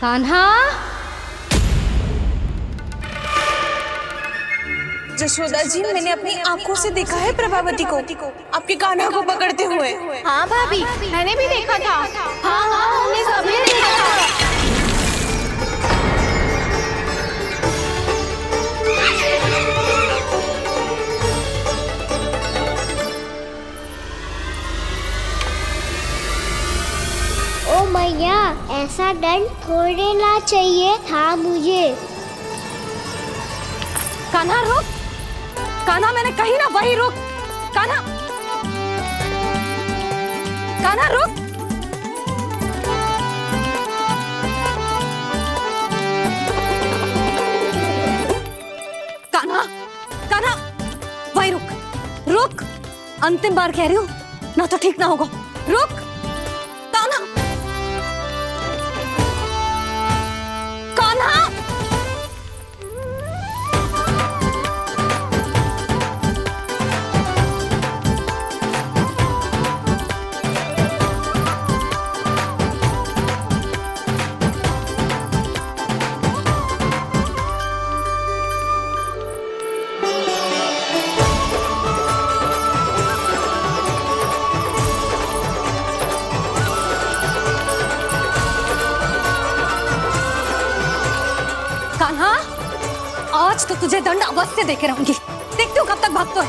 कान्हा। जशोदा जी, मैंने अपनी आंखों से देखा है प्रभावती को आपके कान्हा को पकड़ते हुए। हाँ भाभी, मैंने भी देखा था। हाँ हाँ, हमने सबने देखा था। ओ मैया, ऐसा दंड थोड़े ना चाहिए था मुझे। कान्हा रुक, कान्हा मैंने कही ना वही रुक। कान्हा, कान्हा रुक। कान्हा, कान्हा वही रुक, रुक। अंतिम बार कह रही हूँ, ना तो ठीक ना होगा। रुक कान्हा, कान्हा। कान्हा, आज तो तुझे दंड अवश्य देके रहूंगी। देखती हूँ कब तक भागता है।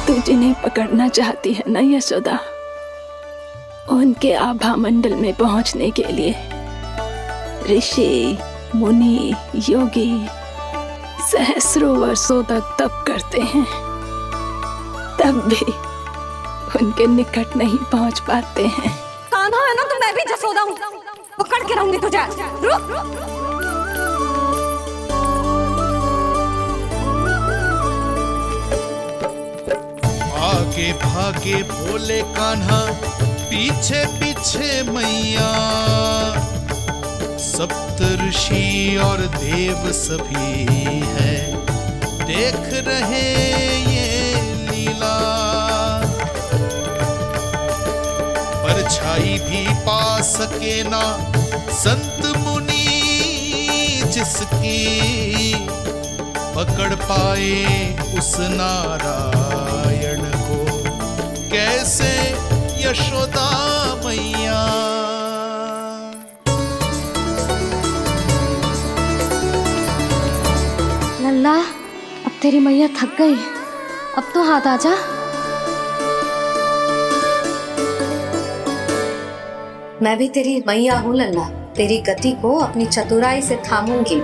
तू जिन्हें पकड़ना चाहती है ना यशोदा, उनके आभा मंडल में पहुंचने के लिए ऋषि, मुनि, योगी सहस्रों वर्षों तक तप करते हैं, तब भी उनके निकट नहीं पहुंच पाते हैं। कान्हा है ना, तो मैं भी जसोदा हूँ, पकड़ के रहूंगी तुझे। रुक। आगे भागे बोले कान्हा, पीछे पीछे मैया। सप्तऋषि और देव सभी है, देख रहे ये लीला। परछाई भी पा सके ना संत मुनि जिसकी, पकड़ पाए उस नारायण को कैसे यशोदा मैया। लल्ला, अब तेरी मैया थक गई, अब तो हाथ आजा। मैं भी तेरी मैया हूँ लल्ला, तेरी गति को अपनी चतुराई से थामूंगी।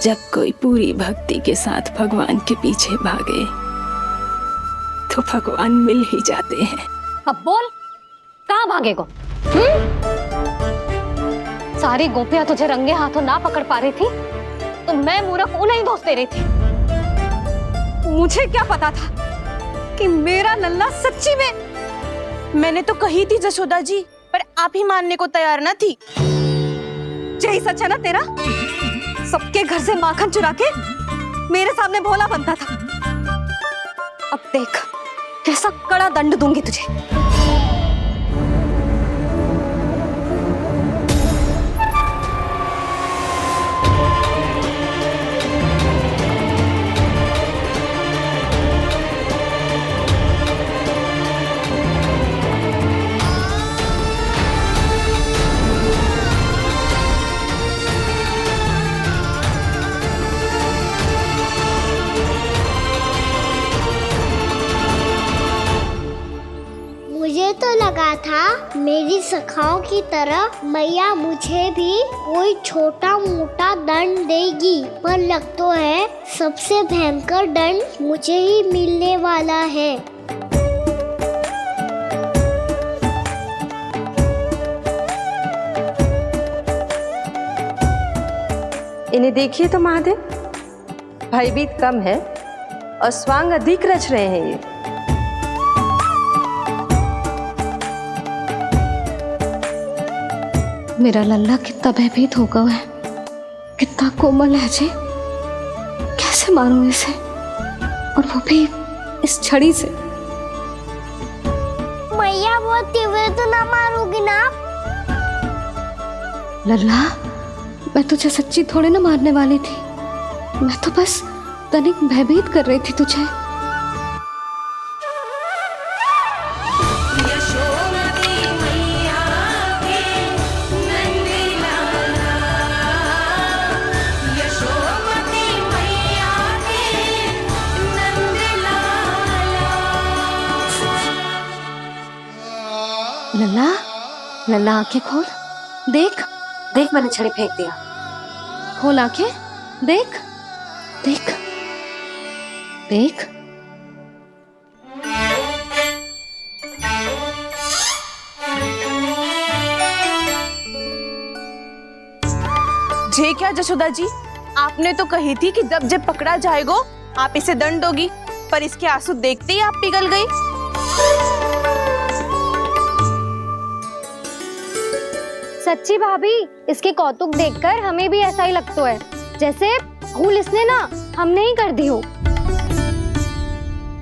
जब कोई पूरी भक्ति के साथ भगवान के पीछे भागे तो भगवान मिल ही जाते हैं। अब बोल, कहाँ भागेगो? सारी गोपियां तुझे रंगे हाथों ना पकड़ पा रही थी, तो मैं मूर्ख उन्हें ही दोष दे रही थी। मुझे क्या पता था कि मेरा लल्ला सच्ची में। मैंने तो कही थी जशोदा जी, पर आप ही मानने को तैयार न थी। यही सच है ना तेरा? सबके घर से माखन चुरा के मेरे सामने भोला बनता था। अब देख कैसा कड़ा दंड दूंगी तुझे। मुझे तो लगा था मेरी सखाओं की तरह मैया मुझे भी कोई छोटा मोटा दंड देगी, पर लग तो है सबसे भयंकर दंड मुझे ही मिलने वाला है। इन्हें देखिए तो महादेव, भयभीत कम है और स्वांग अधिक रच रहे हैं ये। मेरा लल्ला कितना भयभीत हो गया है, कितना कोमल है जी। कैसे मारूं इसे, और वो भी इस छड़ी से। मैया बहुत तीव्र तो ना मारोगी ना? लल्ला, मैं तुझे सच्ची थोड़ी ना मारने वाली थी, मैं तो बस तनिक भयभीत कर रही थी तुझे। लल्ला, लल्ला आंखें खोल, देख देख, मैंने छड़ी फेंक दिया। खोल आंखें, देख देख देख। जे क्या जशोदा जी, आपने तो कही थी कि जब जब पकड़ा जाएगा आप इसे दंड दोगी, पर इसके आंसू देखते ही आप पिघल गई। सच्ची भाभी, इसके कौतुक देखकर हमें भी ऐसा ही लगता है, जैसे भूल इसने ना हमने ही कर दी हो।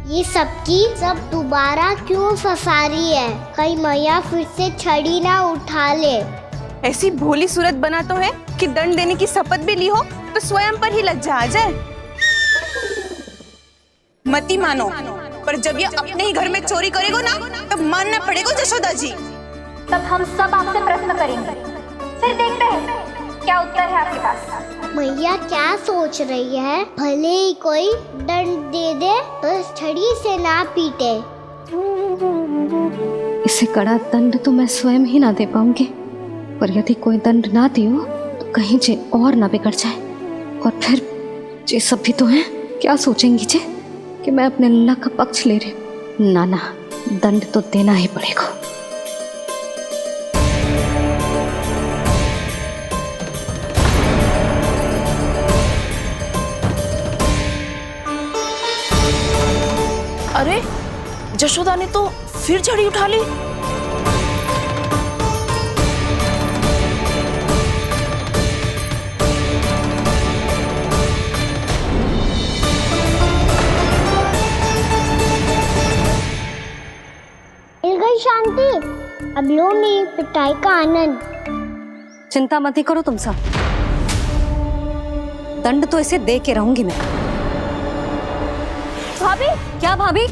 ये सबकी सब दोबारा क्यों फंसा रही है? कहीं मैया फिर से छड़ी ना उठा ले। ऐसी भोली सूरत बना तो है कि दंड देने की शपथ भी ली हो तो स्वयं पर ही लज्जा आ जाए। मती मानो, पर जब ये अपने ही घर में चोरी करेगा ना, तब मानना पड़ेगा जशोदा जी। तब हम सब आपसे प्रश्न करेंगे, फिर देखते हैं क्या उत्तर है आपके पास। मैया क्या सोच रही है? भले ही कोई दंड दे दे, बस छड़ी से ना पीटे। इसे कड़ा दंड तो मैं स्वयं ही ना दे पाऊंगी, पर यदि कोई दंड ना दियो तो कहीं जे और ना बिगड़ जाए, और फिर जे सब भी तो हैं, क्या सोचेंगी जे कि मैं अपने लल्ला का पक्ष ले रही। ना ना, दंड तो देना ही पड़ेगा। अरे, जशोदा ने तो फिर छड़ी उठा ली। मिल गई शांति, अब लो मेरी पिटाई का आनंद। चिंता मत ही करो तुम सब, दंड तो इसे दे के रहूंगी मैं। भाभी, क्या भाभी?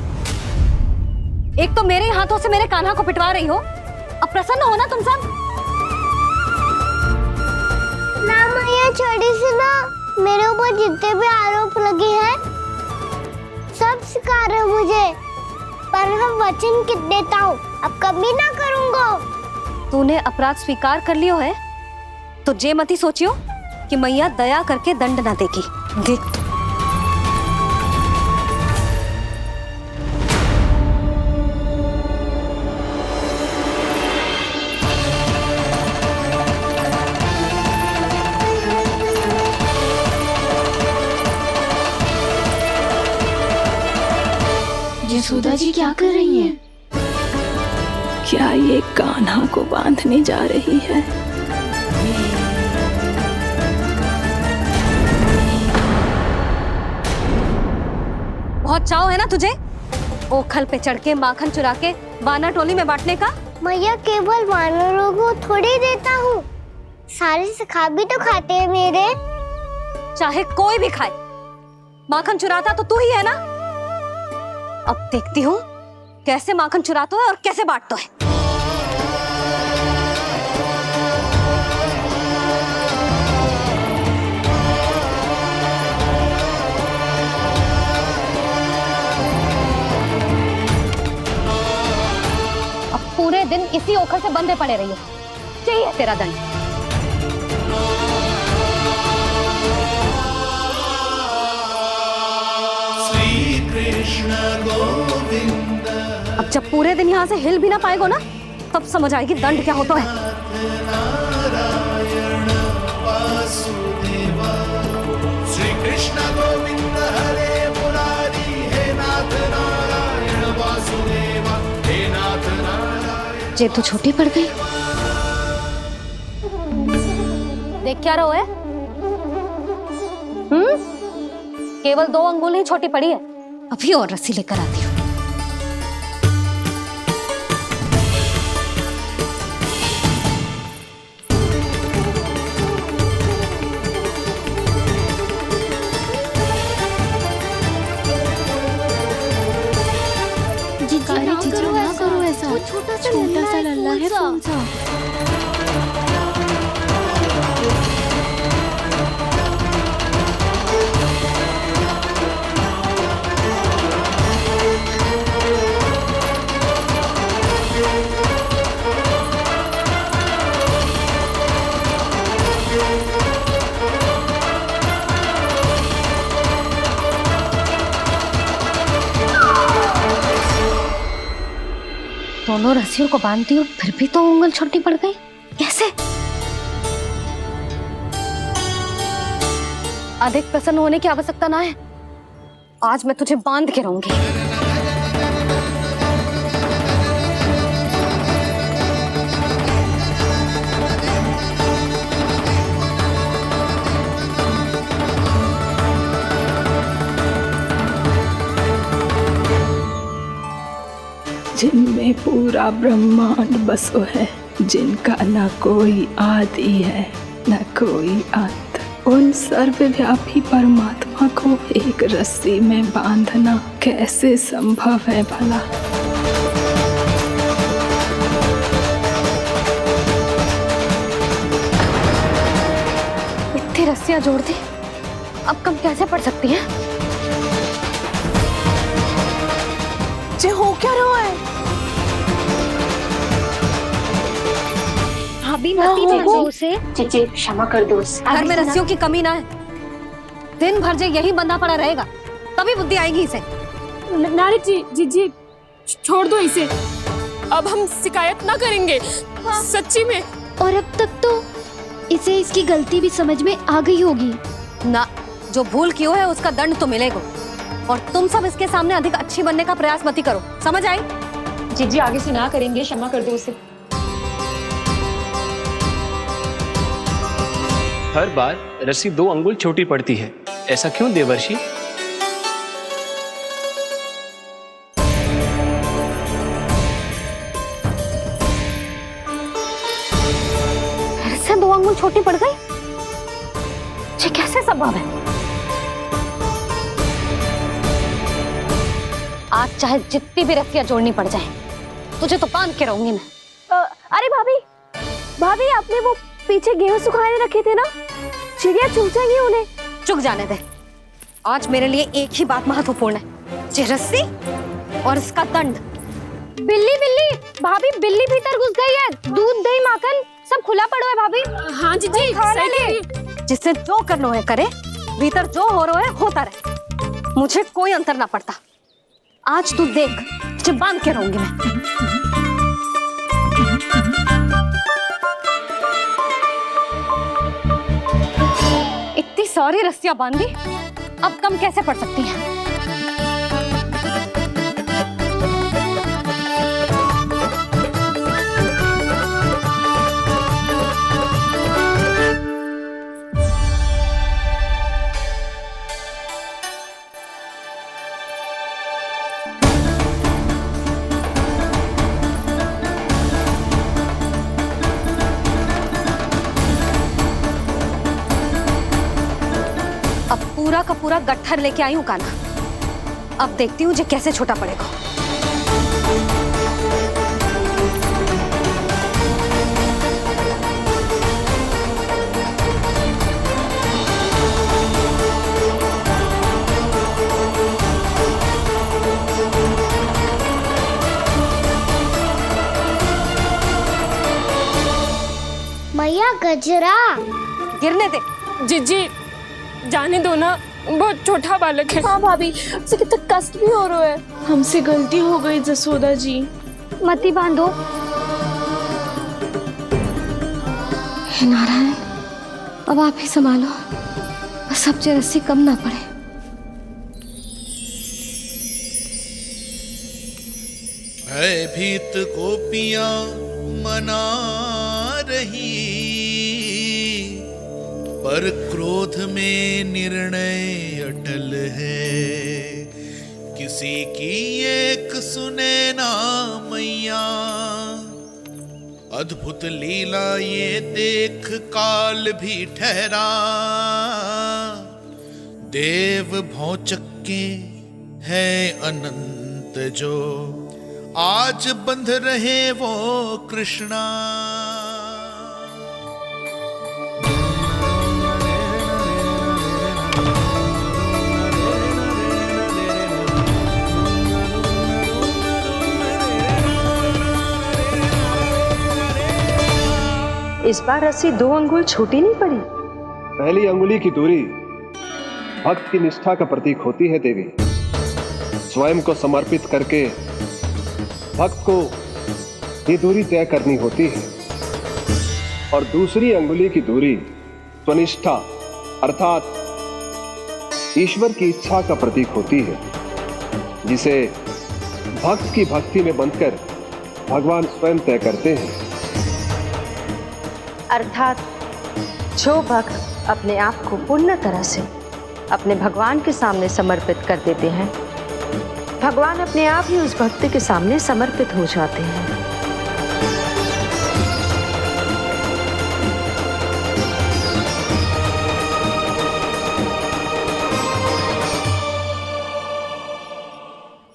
एक तो मेरे हाथों से मेरे कान्हा को पिटवा रही हो, अब प्रसन्न हो ना तुम सब? ना मैया, छड़ी से ना मेरे ऊपर जितने भी आरोप लगे हैं सब स्वीकार है मुझे, पर मैं वचन कित देता हूँ, अब कभी ना करूँगा। तूने अपराध स्वीकार कर लियो है तो जे मत ही सोचियो कि मैया दया करके दंड ना देगी। देख तू। यशोदा जी क्या कर रही हैं? क्या ये कान्हा को बांधने जा रही है? बहुत चाव है ना तुझे ओखल पे चढ़ के माखन चुरा के वानर टोली में बांटने का? मैया, केवल वानरों को थोड़ी देता हूँ, सारे सखा भी तो खाते हैं मेरे। चाहे कोई भी खाए, माखन चुराता तो तू ही है ना। अब देखती हूँ कैसे माखन चुराता है और कैसे बांटता है। अब पूरे दिन इसी ओखल से बंधे पड़े रहिए, चाहिए तेरा दंड। अब जब पूरे दिन यहाँ से हिल भी ना पाएगो ना, तब समझ आएगी दंड क्या होता है। श्री कृष्ण गोविंद हरे मुरारी, हे नाथ नारायण वासुदेवा, हे नाथ नारायण। जे तो छोटी पड़ गई। देख क्या रहो है? केवल 2 अंगुल ही छोटी पड़ी है, अभी और रस्सी लेकर आती हूँ। ना करो ऐसा, छोटा सा लल्ला है कौन सा? दोनों रस्सियों को बांधती हूँ, फिर भी तो उंगल छोटी पड़ गई। कैसे? अधिक प्रसन्न होने की आवश्यकता ना है, आज मैं तुझे बांध के रहूंगी। जिनमें पूरा ब्रह्मांड बसो है, जिनका न कोई आदि है न कोई अंत, उन सर्वव्यापी परमात्मा को एक रस्सी में बांधना कैसे संभव है भला? इतनी रस्सियां जोड़ दी, अब कम कैसे पड़ सकती हैं? जे हो क्या रहा है? भाभी मती मारो उसे। चीची क्षमा कर दो उसे। घर में रस्सियों की कमी ना है, दिन भर जे यही बंधा पड़ा रहेगा, तभी बुद्धि आएगी इसे। नारी जी छोड़ दो इसे, अब हम शिकायत ना करेंगे। सच्ची में। और अब तक तो इसे इसकी गलती भी समझ में आ गई होगी ना। जो भूल की है उसका दंड तो मिलेगा, और तुम सब इसके सामने अधिक अच्छी बनने का प्रयास मत करो, समझ आई? जी आगे से ना करेंगे, क्षमा कर दो उसे। हर बार रस्सी 2 अंगुल छोटी पड़ती है, ऐसा क्यों देवर्षि? फिर से 2 अंगुल छोटी पड़ गई? ये कैसे संभव है? आज चाहे जितनी भी रस्सियां जोड़नी पड़ जाए, तुझे तो बांध के रहूंगी मैं। अरे भाभी आपने वो पीछे गेहूं सुखाने रखे थे ना, चिड़िया चुग जाएंगी उन्हें। चुक जाने दे, आज मेरे लिए एक ही बात महत्वपूर्ण है, ये रस्सी और इसका दंड। बिल्ली भाभी, बिल्ली भीतर घुस गई है, दूध दही माखन सब खुला पड़ा है भाभी। हाँ जी सही कह रही है। जिससे जो करना है करे, भीतर जो हो रहा है होता रहे, मुझे कोई अंतर ना पड़ता। आज तू देख, तुझे बांध के रहूंगी मैं। इतनी सारी रस्सियां बांधी, अब कम कैसे पड़ सकती हैं? पूरा का पूरा गट्ठर लेके आई हूँ कान्हा, अब देखती हूँ जे कैसे छोटा पड़ेगा। मैया गजरा गिरने दे। जी जाने दो ना, बहुत छोटा बालक है। हाँ भाभी, उसे कितना कष्ट भी हो रहा है। हमसे गलती हो गई जसोदा जी। मती बांधो। हे नारायण, अब आप ही संभालो, बस अब जे रस्सी कम ना पड़े। भयभीत गोपियां मना रही, पर क्रोध में निर्णय अटल है, किसी की एक सुने ना मैया। अद्भुत लीला ये देख काल भी ठहरा, देव भौचक्के है अनंत जो, आज बंध रहे वो कृष्णा। इस बार रस्सी 2 अंगुल छोटी नहीं पड़ी। पहली अंगुली की दूरी भक्त की निष्ठा का प्रतीक होती है देवी। स्वयं को समर्पित करके भक्त को ये दूरी तय करनी होती है। और दूसरी अंगुली की दूरी स्वनिष्ठा अर्थात ईश्वर की इच्छा का प्रतीक होती है, जिसे भक्त की भक्ति में बंधकर भगवान स्वयं तय करते हैं। अर्थात जो भक्त अपने आप को पूर्ण तरह से अपने भगवान के सामने समर्पित कर देते हैं, भगवान अपने आप ही उस भक्त के सामने समर्पित हो जाते हैं।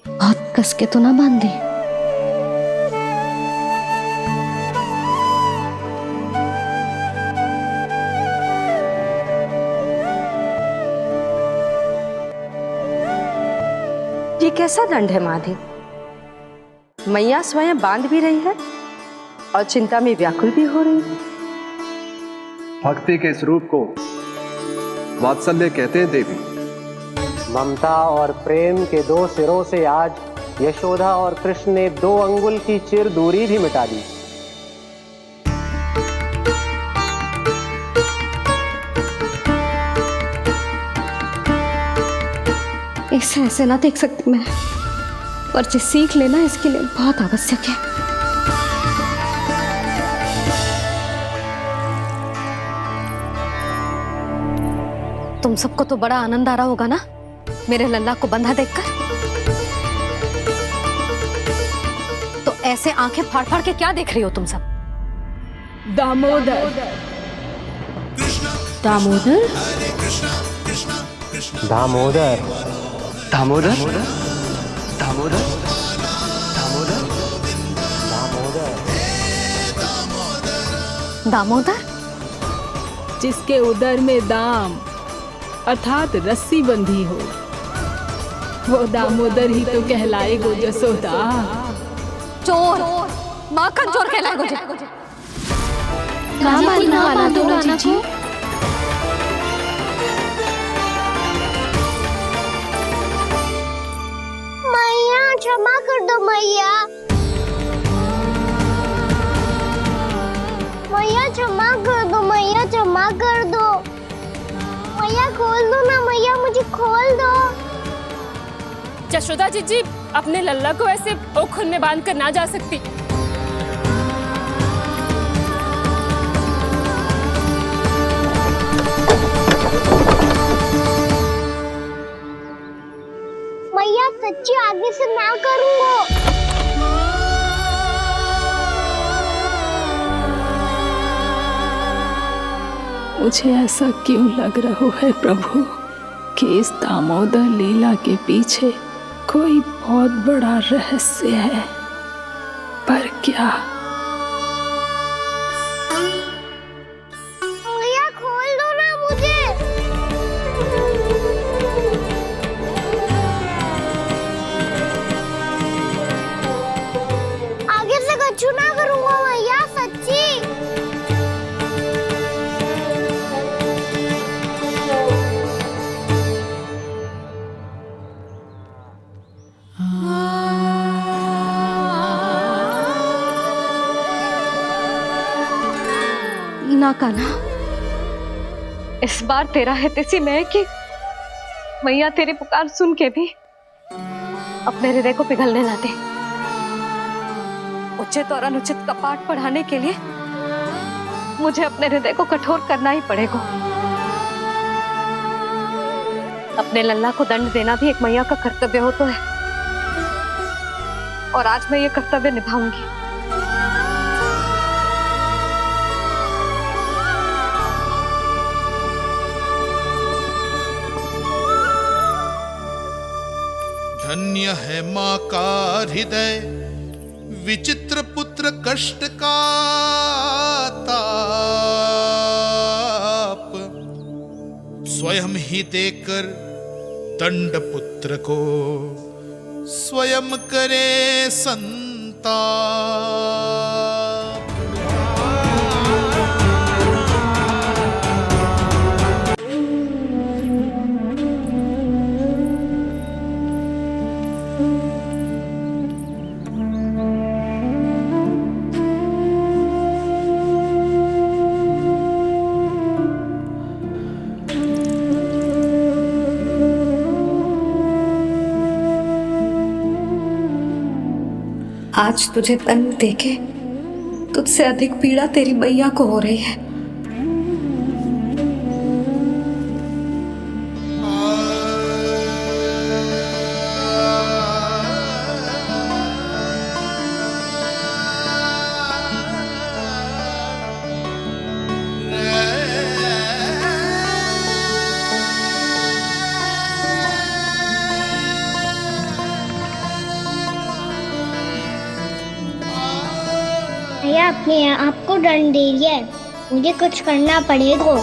बहुत कस के तो ना बांधे। ये कैसा दंड है माधे? मैया स्वयं बांध भी रही है और चिंता में व्याकुल भी हो रही है। भक्ति के इस रूप को वात्सल्य कहते हैं देवी। ममता और प्रेम के 2 सिरों से आज यशोदा और कृष्ण ने 2 अंगुल की चिर दूरी भी मिटा दी। इसे ऐसे ना देख सकती मैं, पर जो सीख लेना इसके लिए बहुत आवश्यक है। तुम सबको तो बड़ा आनंद आ रहा होगा ना मेरे लल्ला को बंधा देखकर। तो ऐसे आंखें फाड़ फाड़ के क्या देख रही हो तुम सब? दामोदर दामोदर दामोदर दामोदर दामोदर दामोदर दामोदर, जिसके उदर में दाम अर्थात रस्सी बंधी हो, वो दामोदर ही तो कहलाएगो जसोदा। चोर, माखन चोर कहलाएगो जे। ना वाला दो जी। मैया क्षमा कर दो मैया। मैया क्षमा कर दो, मैया क्षमा कर दो। मैया खोल दो ना मैया, मुझे खोल दो। जशोदा जी अपने लल्ला को ऐसे ओखुन में बांध कर ना जा सकती। मैया सच्ची आगे से ना करूंगा। मुझे ऐसा क्यों लग रहा है प्रभु कि इस दामोदर लीला के पीछे कोई बहुत बड़ा रहस्य है, पर क्या? मैया खोल दो ना मुझे। आगे से कछु ना करूंगा मैया, सच्ची। ना कान्हा, इस बार तेरा है तेसी मैं कि मैया तेरी पुकार सुन के भी अपने हृदय को पिघलने ना दे। उचित और अनुचित का पाठ पढ़ाने के लिए मुझे अपने हृदय को कठोर करना ही पड़ेगा। अपने लल्ला को दंड देना भी एक मैया का कर्तव्य हो तो है, और आज मैं ये कर्तव्य निभाऊंगी। धन्य है माँ का हृदय, विचित्र पुत्र कष्ट का ताप, स्वयं ही देकर दंड पुत्र को स्वयं करे संताप। आज तुझे दंड देके तुझसे अधिक पीड़ा तेरी मैया को हो रही है। मैया अपने आप को दंड दे रही है, मुझे कुछ करना पड़ेगा।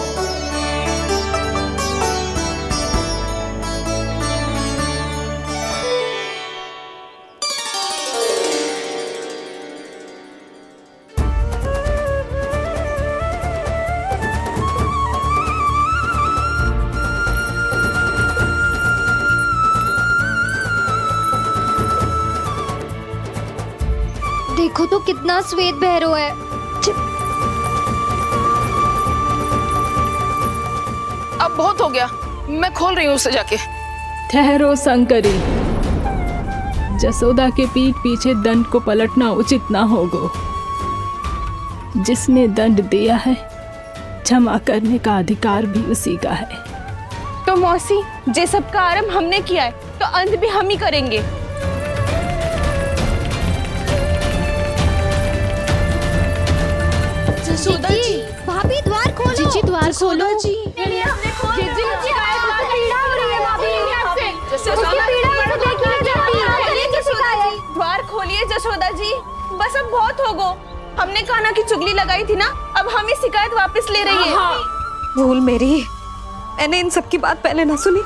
देखो तो कितना श्वेत भैरव है। अब बहुत हो गया, मैं खोल रही हूँ उसे जाके। ठहरो शंकरी, जसोदा के पीठ पीछे दंड को पलटना उचित ना होगा। जिसने दंड दिया है क्षमा करने का अधिकार भी उसी का है। तो मौसी, जे सब का आरंभ हमने किया है तो अंत भी हम ही करेंगे। जसोदा जी, भाभी द्वार खोलो। जीजी द्वार खोलो। जी द्वार खोलिए जसोदा जी, बस अब बहुत हो गो। हमने कान्हा की चुगली लगाई थी ना, अब हम ही शिकायत वापस ले रही है। भूल मेरी, मैंने इन सब की बात पहले ना सुनी,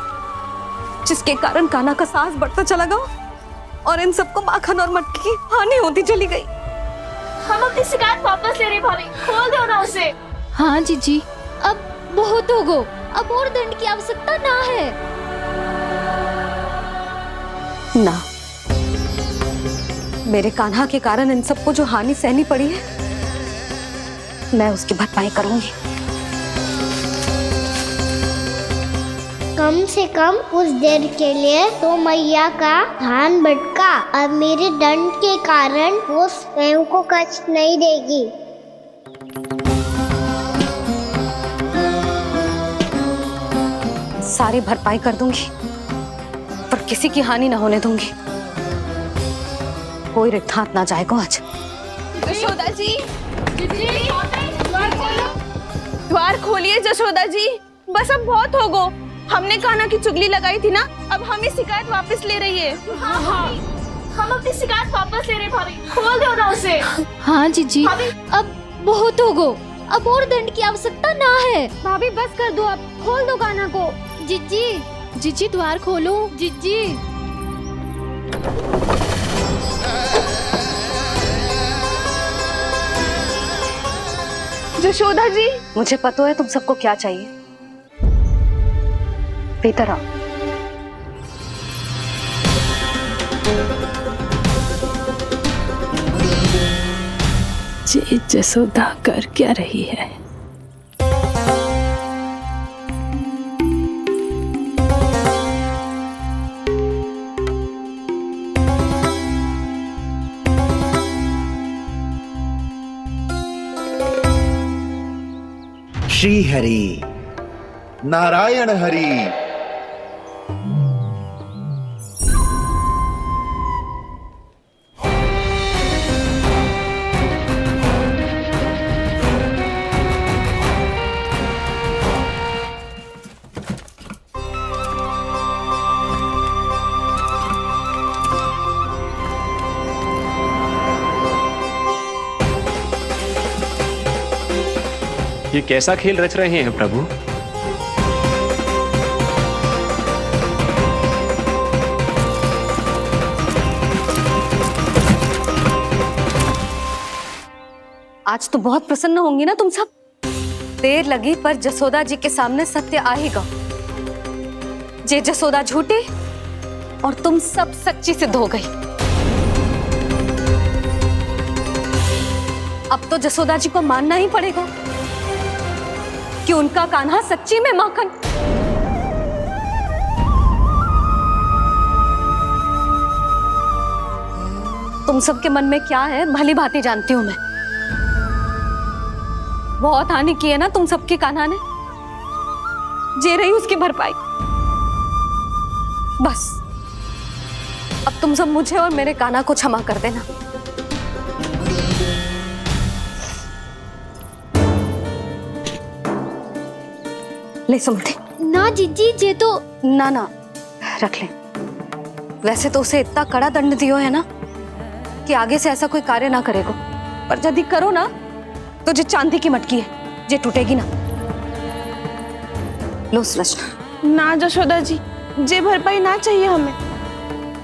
जिसके कारण कान्हा का साहस बढ़ता चला गया और इन सबको माखन और मटकी की हानि होती चली गई। हम अपनी शिकायत वापस ले रहे भाभी, खोल दो ना उसे। हाँ जीजी, अब बहुत हो गो, अब और दंड की आवश्यकता ना है। ना, मेरे कान्हा के कारण इन सबको जो हानि सहनी पड़ी है, मैं उसकी भरपाई करूंगी। कम से कम कुछ देर के लिए तो मैया का ध्यान भटका, अब मेरे दंड के कारण वो स्वयं को कष्ट नहीं देगी। सारी भरपाई कर दूंगी, पर किसी की हानि न होने दूंगी। कोई रिक्त हाथ ना जाएगा आज। जशोदा जी, द्वार खोलिए जशोदा जी, बस अब बहुत हो गो। हमने कान्हा की चुगली लगाई थी ना, अब हम ही शिकायत वापस ले रही है। हाँ, हम अपनी शिकायत वापस ले रहे भाभी, खोल दो ना उसे। हाँ जीजी, अब बहुत हो गो, अब और दंड की आवश्यकता ना है। भाभी बस कर दो, अब खोल दो कान्हा को। जीजी, जीजी द्वार खोलो। जीजी, जशोदा जी, मुझे पता है तुम सबको क्या चाहिए। भीतर आओ। ये जसोदा कर क्या रही है? श्री हरि, नारायण हरि, ये कैसा खेल रच रहे हैं प्रभु? आज तो बहुत प्रसन्न होंगी ना तुम सब। देर लगी पर जसोदा जी के सामने सत्य आएगा। जे जसोदा झूठी और तुम सब सच्ची सिद्ध हो गई। अब तो जसोदा जी को मानना ही पड़ेगा कि उनका कान्हा सच्ची में माखन। तुम सबके मन में क्या है भली भांति जानती हूं मैं। बहुत हानि की है ना तुम सबके कान्हा ने। जे रही उसकी भरपाई। बस अब तुम सब मुझे और मेरे कान्हा को क्षमा कर देना। ले सुमति। ना जीजी, जे तो ना ना रख ले। वैसे तो उसे इतना कड़ा दंड दियो है ना कि आगे से ऐसा कोई कार्य ना करेगा। पर यदि करो ना तो जो चांदी की मटकी है जे टूटेगी ना। लो सृष्टि। ना जशोदा जी, जे भरपाई ना चाहिए हमें।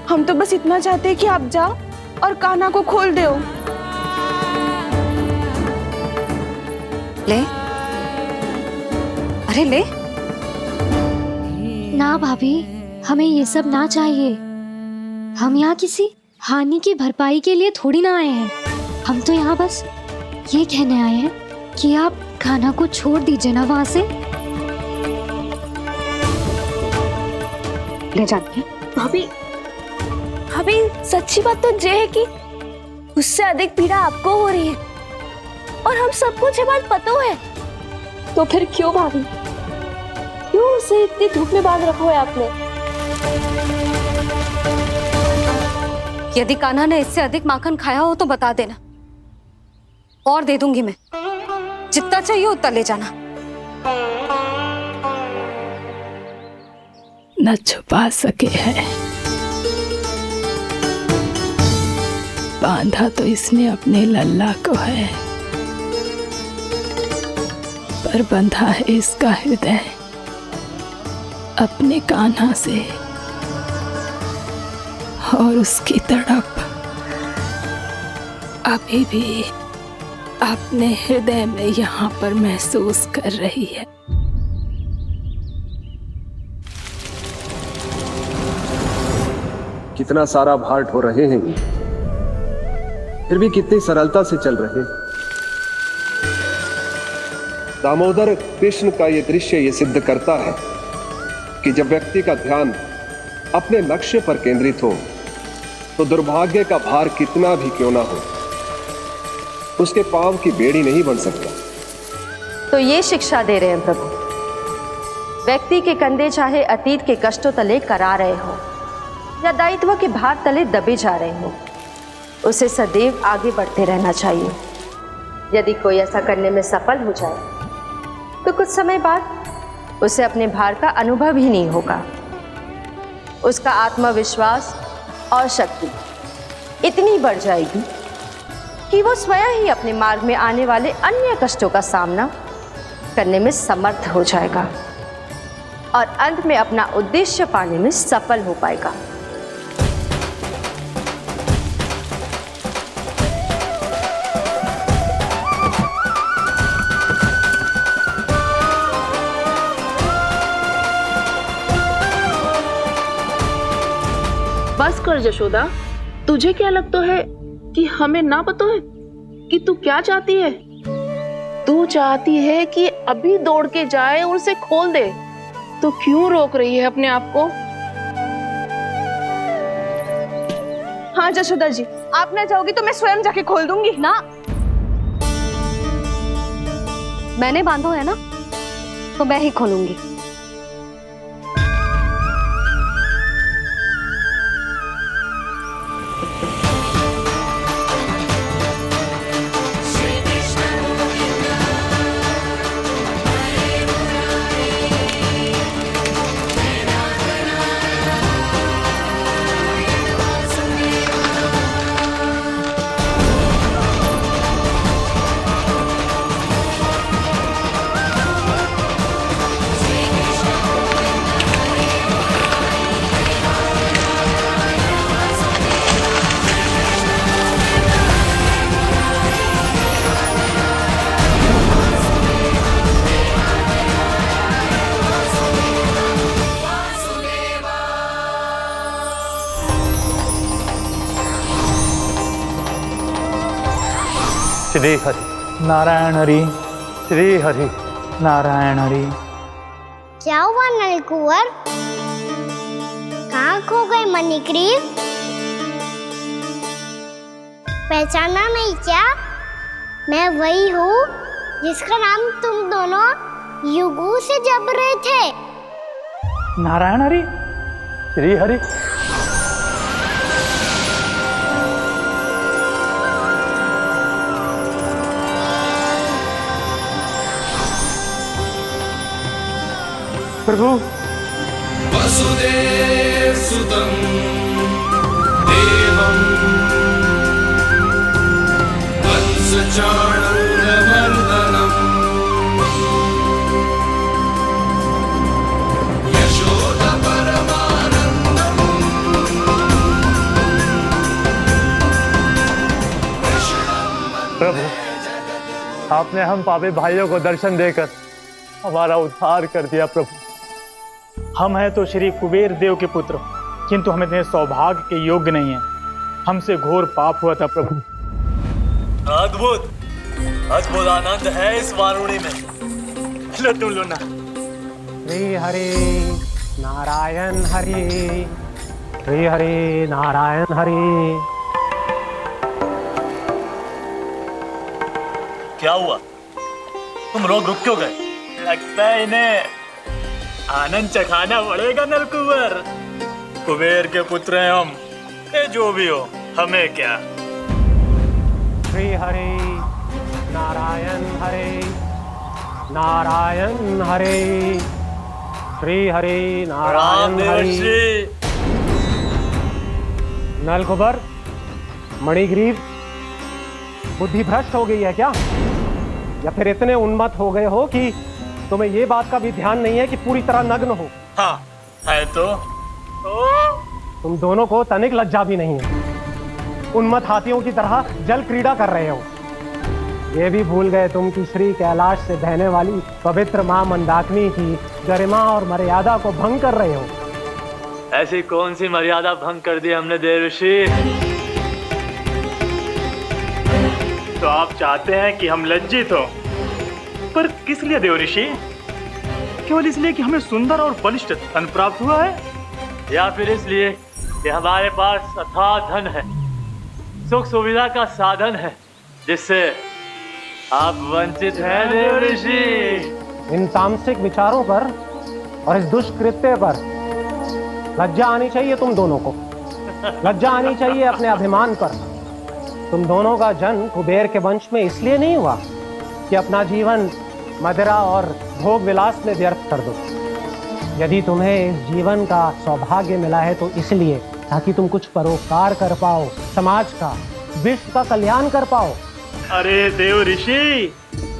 हम तो बस इतना चाहते हैं कि आप जाओ और कान्हा को खोल दो। ले, अरे ले। ना भाभी, हमें ये सब ना चाहिए। हम यहाँ किसी हानि की भरपाई के लिए थोड़ी ना आए हैं। हम तो यहाँ बस ये कहने आए हैं कि आप कान्हा को छोड़ दीजिए ना वहां से। ले जाती है। भाभी, भाभी सच्ची बात तो ये है कि उससे अधिक पीड़ा आपको हो रही है और हम सबको ये बात पता है। तो फिर क्यों भाभी, क्यों उसे इतनी धूप में बांध रखा है आपने? यदि कान्हा ने इससे अधिक माखन खाया हो तो बता देना और दे दूंगी मैं। जितना चाहिए उतना ले जाना। न छुपा सके है, बांधा तो इसने अपने लल्ला को है, पर बंधा है इसका हृदय अपने कान्हा से। और उसकी तड़प अभी भी अपने हृदय में यहाँ पर महसूस कर रही है। कितना सारा भार ढो रहे हैं, फिर भी कितनी सरलता से चल रहे हैं। दामोदर कृष्ण का यह दृश्य ये सिद्ध करता है कि जब व्यक्ति का ध्यान अपने लक्ष्य पर केंद्रित हो तो दुर्भाग्य का भार कितना भी क्यों ना हो, उसके पांव की बेड़ी नहीं बन सकता। तो ये शिक्षा दे रहे हैं प्रभु। व्यक्ति के कंधे चाहे अतीत के कष्टों तले करा रहे हो या दायित्व के भार तले दबे जा रहे हो, उसे सदैव आगे बढ़ते रहना चाहिए। यदि कोई ऐसा करने में सफल हो जाए तो कुछ समय बाद उसे अपने भार का अनुभव ही नहीं होगा। उसका आत्मविश्वास और शक्ति इतनी बढ़ जाएगी कि वो स्वयं ही अपने मार्ग में आने वाले अन्य कष्टों का सामना करने में समर्थ हो जाएगा और अंत में अपना उद्देश्य पाने में सफल हो पाएगा। बस कर जशोदा, तुझे क्या लगता है कि हमें ना पता है कि तू क्या चाहती है? तू चाहती है कि अभी दौड़ के जाए और उसे खोल दे, तो क्यों रोक रही है अपने आप को? हाँ जशोदा जी, आप ना चाहोगी तो मैं स्वयं जाके खोल दूंगी। ना, मैंने बांधो है ना तो मैं ही खोलूंगी। श्री हरि नारायण हरि, श्री हरि नारायण हरि। क्या हुआ नलकुंवर? कहाँ खो गए मणिग्रीव? पहचाना नहीं क्या? मैं वही हूँ जिसका नाम तुम दोनों युगों से जप रहे थे। नारायण हरि, श्री हरि। प्रभु वसुदेव सुतं देवं वंशचाणूरमर्दनम् यशोदा परमानंदम् प्रभु, आपने हम पापी भाइयों को दर्शन देकर हमारा उद्धार कर दिया। प्रभु, हम हैं तो श्री कुबेर देव के पुत्र, किंतु हम इतने सौभाग्य के योग्य नहीं हैं। हमसे घोर पाप हुआ था प्रभु। अद्भुत अद्भुत आनंद है इस वारुणी में। लो तुम लो ना। श्री हरि नारायण हरि, श्री हरि नारायण हरि। क्या हुआ? तुम रोक रुक क्यों गए? लगता है इन्हें आनंद चखाना पड़ेगा नलकुंवर। कुबेर के पुत्र हैं हम, जो भी हो हमें क्या। श्री हरि नारायण हरि, नारायण हरि, श्री हरि नारायण हरि। नलकुबर, मणिग्रीव, बुद्धि भ्रष्ट हो गई है क्या? या फिर इतने उन्मत्त हो गए हो कि तुम्हें ये बात का भी ध्यान नहीं है कि पूरी तरह नग्न हो? हाँ है तो। तुम दोनों को तनिक लज्जा भी नहीं है। उन्मत्त हाथियों की तरह जल क्रीड़ा कर रहे हो। ये भी भूल गए तुम कि श्री कैलाश से बहने वाली पवित्र मां मंदाकिनी की गरिमा और मर्यादा को भंग कर रहे हो। ऐसी कौन सी मर्यादा भंग कर दी हमने देव ऋषि? तो आप चाहते हैं कि हम लज्जित हो, पर किस लिए देव ऋषि? केवल इसलिए कि हमें सुंदर और बलिष्ठ धन प्राप्त हुआ है, या फिर इसलिए कि हमारे पास अथाह धन है, सुख सुविधा का साधन है, जिससे आप वंचित हैं देव ऋषि? इन तामसिक विचारों पर और इस दुष्कृत्य पर लज्जा आनी चाहिए तुम दोनों को। लज्जा आनी चाहिए अपने अभिमान पर। तुम दोनों का जन्म कुबेर के वंश में इसलिए नहीं हुआ कि अपना जीवन मदिरा और भोग विलास में व्यर्थ कर दो। यदि तुम्हें इस जीवन का सौभाग्य मिला है तो इसलिए ताकि तुम कुछ परोपकार कर पाओ, समाज का, विश्व का कल्याण कर पाओ। अरे देव ऋषि,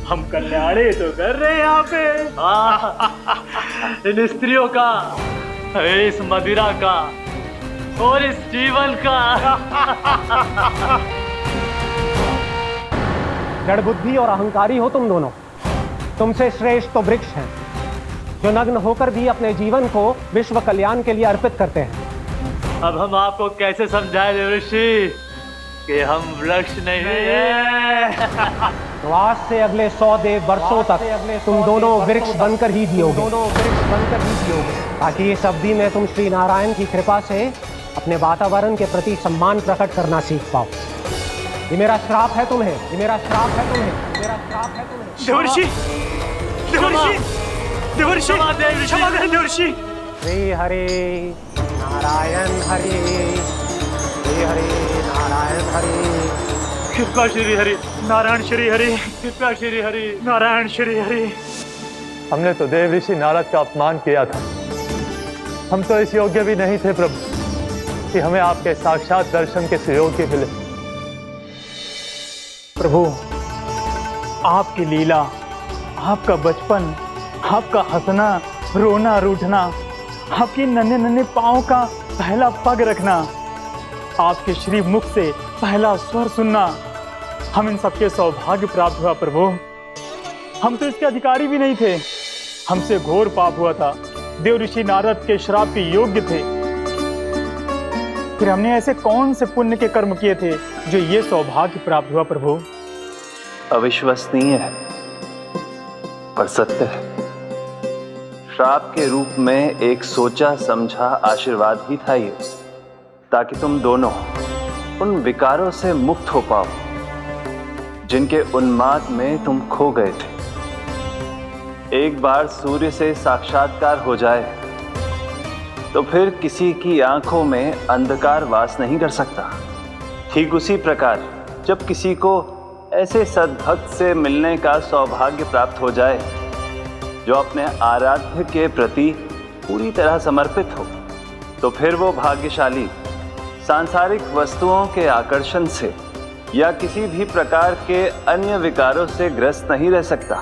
हम कल्याणी तो कर रहे हैं यहाँ पे। इन स्त्रियों का, इस मदिरा का और इस जीवन का। जड़ बुद्धि और अहंकारी हो तुम दोनों। तुमसे श्रेष्ठ तो वृक्ष हैं, जो नग्न होकर भी अपने जीवन को विश्व कल्याण के लिए अर्पित करते हैं। अब हम आपको कैसे समझाएं देव ऋषि कि हम वृक्ष नहीं हैं? तो आज से अगले 100 वर्षों तक तुम दोनों वृक्ष बनकर ही जियोगे। ताकि इस अवधि में तुम श्री नारायण की कृपा से अपने वातावरण के प्रति सम्मान प्रकट करना सीख पाओ। ये मेरा श्राप है तुम्हें, ये मेरा श्राप है तुम्हें, मेरा श्राप है तुम्हें। देवर्षि, देवर्षि, देवर्षि, क्षमा करें देवर्षि। श्री हरि नारायण हरि, श्री हरि नारायण हरि। कृपा श्री हरि नारायण, श्री हरि कृपा श्री हरि नारायण, श्री हरि। हमने तो देव ऋषि नारद का अपमान किया था। हम तो इस योग्य भी नहीं थे प्रभु कि हमें आपके साक्षात दर्शन के सुयोग्य मिले। प्रभु, आपकी लीला, आपका बचपन, आपका हंसना, रोना, रूठना, आपके नन्हे नन्हे पाँव का पहला पग रखना, आपके श्री मुख से पहला स्वर सुनना, हम इन सबके सौभाग्य प्राप्त हुआ प्रभु। हम तो इसके अधिकारी भी नहीं थे। हमसे घोर पाप हुआ था, देव ऋषि नारद के श्राप के योग्य थे। फिर हमने ऐसे कौन से पुण्य के कर्म किए थे जो ये सौभाग्य प्राप्त हुआ प्रभु? अविश्वसनीय है पर सत्य है। श्राप के रूप में एक सोचा समझा आशीर्वाद ही था ये, ताकि तुम दोनों उन विकारों से मुक्त हो पाओ जिनके उन्माद में तुम खो गए थे। एक बार सूर्य से साक्षात्कार हो जाए तो फिर किसी की आंखों में अंधकार वास नहीं कर सकता। ठीक उसी प्रकार जब किसी को ऐसे सद्भक्त से मिलने का सौभाग्य प्राप्त हो जाए जो अपने आराध्य के प्रति पूरी तरह समर्पित हो, तो फिर वो भाग्यशाली सांसारिक वस्तुओं के आकर्षण से या किसी भी प्रकार के अन्य विकारों से ग्रस्त नहीं रह सकता।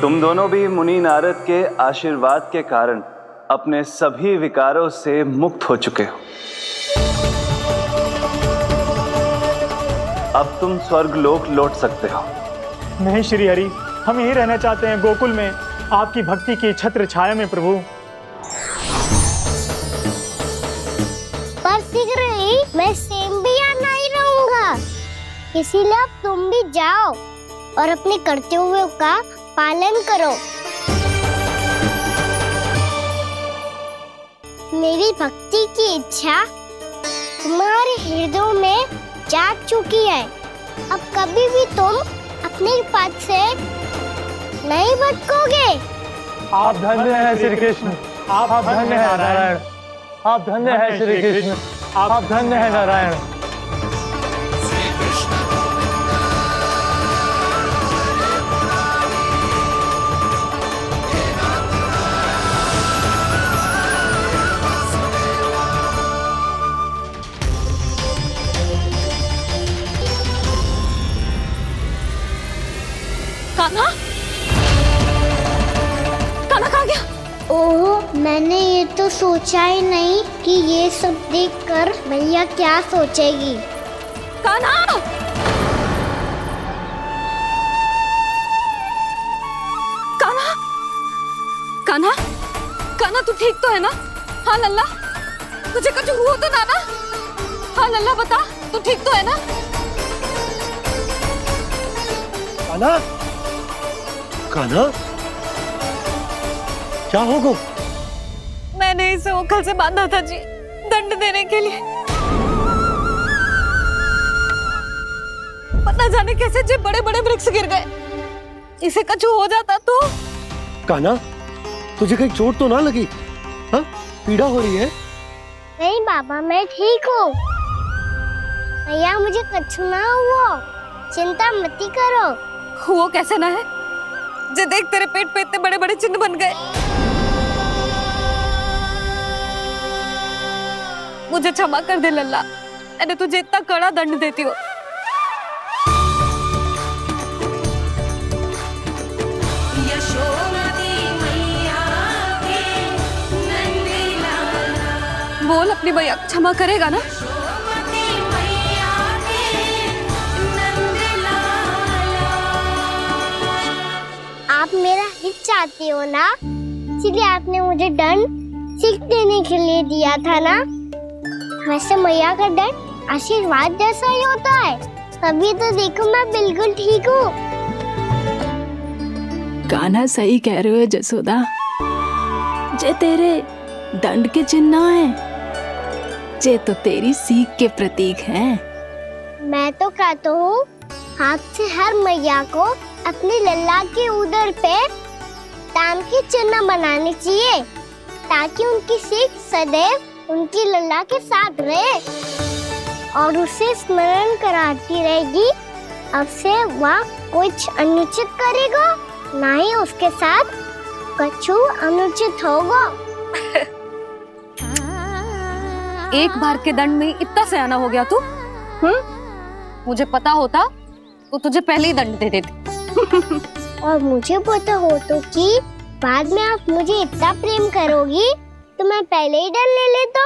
तुम दोनों भी मुनि नारद के आशीर्वाद के कारण अपने सभी विकारों से मुक्त हो चुके हो। अब तुम स्वर्गलोक लौट सकते हो। नहीं श्री हरि, हम यही रहना चाहते हैं गोकुल में, आपकी भक्ति की छत्र छाया में प्रभु। पर शीघ्र ही मैं सेम्बिया नहीं रहूंगा, इसीलिए अब तुम भी जाओ और अपने कर्तव्यों का पालन करो। मेरी भक्ति की इच्छा तुम्हारे हृदय में जाग चुकी है। अब कभी भी तुम अपने पद से नहीं भटकोगे। आप धन्य हैं श्री कृष्ण, आप धन्य हैं नारायण, आप धन्य हैं श्री कृष्ण, आप धन्य हैं नारायण। कान्हा, कान्हा कहाँ गया? ओह, मैंने ये तो सोचा ही नहीं कि ये सब देखकर भैया क्या सोचेगी। कान्हा! कान्हा! कान्हा! कान्हा तू ठीक तो है ना? हाँ लल्ला, तुझे कुछ हुआ तो ना? हाँ लल्ला बता, तू ठीक तो है ना? कान्हा, कान्हा, क्या होगा? मैंने इसे ओखल से बांधा था जी, दंड देने के लिए। पता जाने कैसे जे बड़े बड़े वृक्ष गिर गए। इसे कुछ हो जाता तो? कान्हा, तुझे कहीं चोट तो ना लगी? हाँ, पीड़ा हो रही है? नहीं बाबा, मैं ठीक हूँ। भैया मुझे कुछ ना हुआ, चिंता मत करो। वो कैसे ना है? जे देख तेरे पेट पे इतने बड़े बड़े चिन्ह बन गए। मुझे क्षमा कर दे लल्ला, मैंने तुझे इतना कड़ा दंड देती हूँ। बोल अपनी भैया क्षमा करेगा ना? आप मेरा हित चाहते हो ना, इसलिए आपने मुझे दंड सीख देने के लिए दिया था ना। वैसे मैया का दंड आशीर्वाद जैसा ही होता है, तभी तो देखो मैं बिल्कुल ठीक हूँ। कान्हा सही कह रहे हो जसोदा, जे तेरे दंड के चिन्ह है, जे तो तेरी सीख के प्रतीक हैं। मैं तो कहता हूँ हाथ से हर मैया को अपने लल्ला के उदर पे ताम के चिन्ह बनाने चाहिए, ताकि उनकी सीख सदैव उनकी लल्ला के साथ रहे और उसे स्मरण कराती रहेगी। अब से वह कुछ अनुचित करेगा, ना ही उसके साथ कुछ अनुचित होगा। एक बार के दंड में इतना सयाना हो गया तू? मुझे पता होता तो तुझे पहले ही दंड दे देती। और मुझे पता हो तो कि बाद में आप मुझे इतना प्रेम करोगी तो मैं पहले ही दंड ले लेता।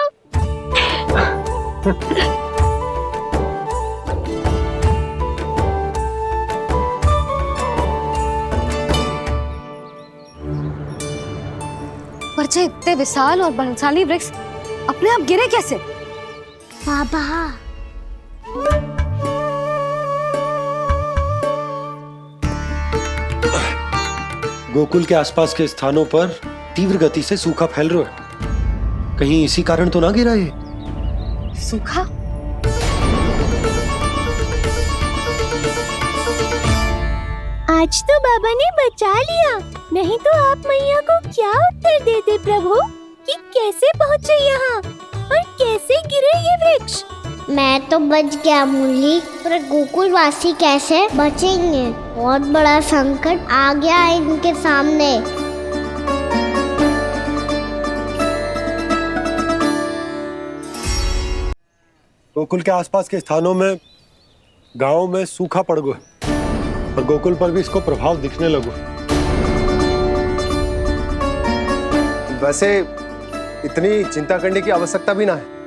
पर जे इतने विशाल और बलशाली वृक्ष अपने आप गिरे कैसे? बाबा, गोकुल के आसपास के स्थानों पर तीव्र गति से सूखा फैल रहा है। कहीं इसी कारण तो ना गिरा ये? सूखा? आज तो बाबा ने बचा लिया, नहीं तो आप मैया को क्या उत्तर देते प्रभु कि कैसे पहुँचे यहाँ और कैसे गिरे ये वृक्ष। मैं तो बच गया मुरली, पर गोकुल वासी कैसे बचेंगे? बहुत बड़ा संकट आ गया है इनके सामने। गोकुल के आसपास के स्थानों में, गांवों में सूखा पड़ गया और गोकुल पर भी इसको प्रभाव दिखने लगा। वैसे इतनी चिंता करने की आवश्यकता भी ना है।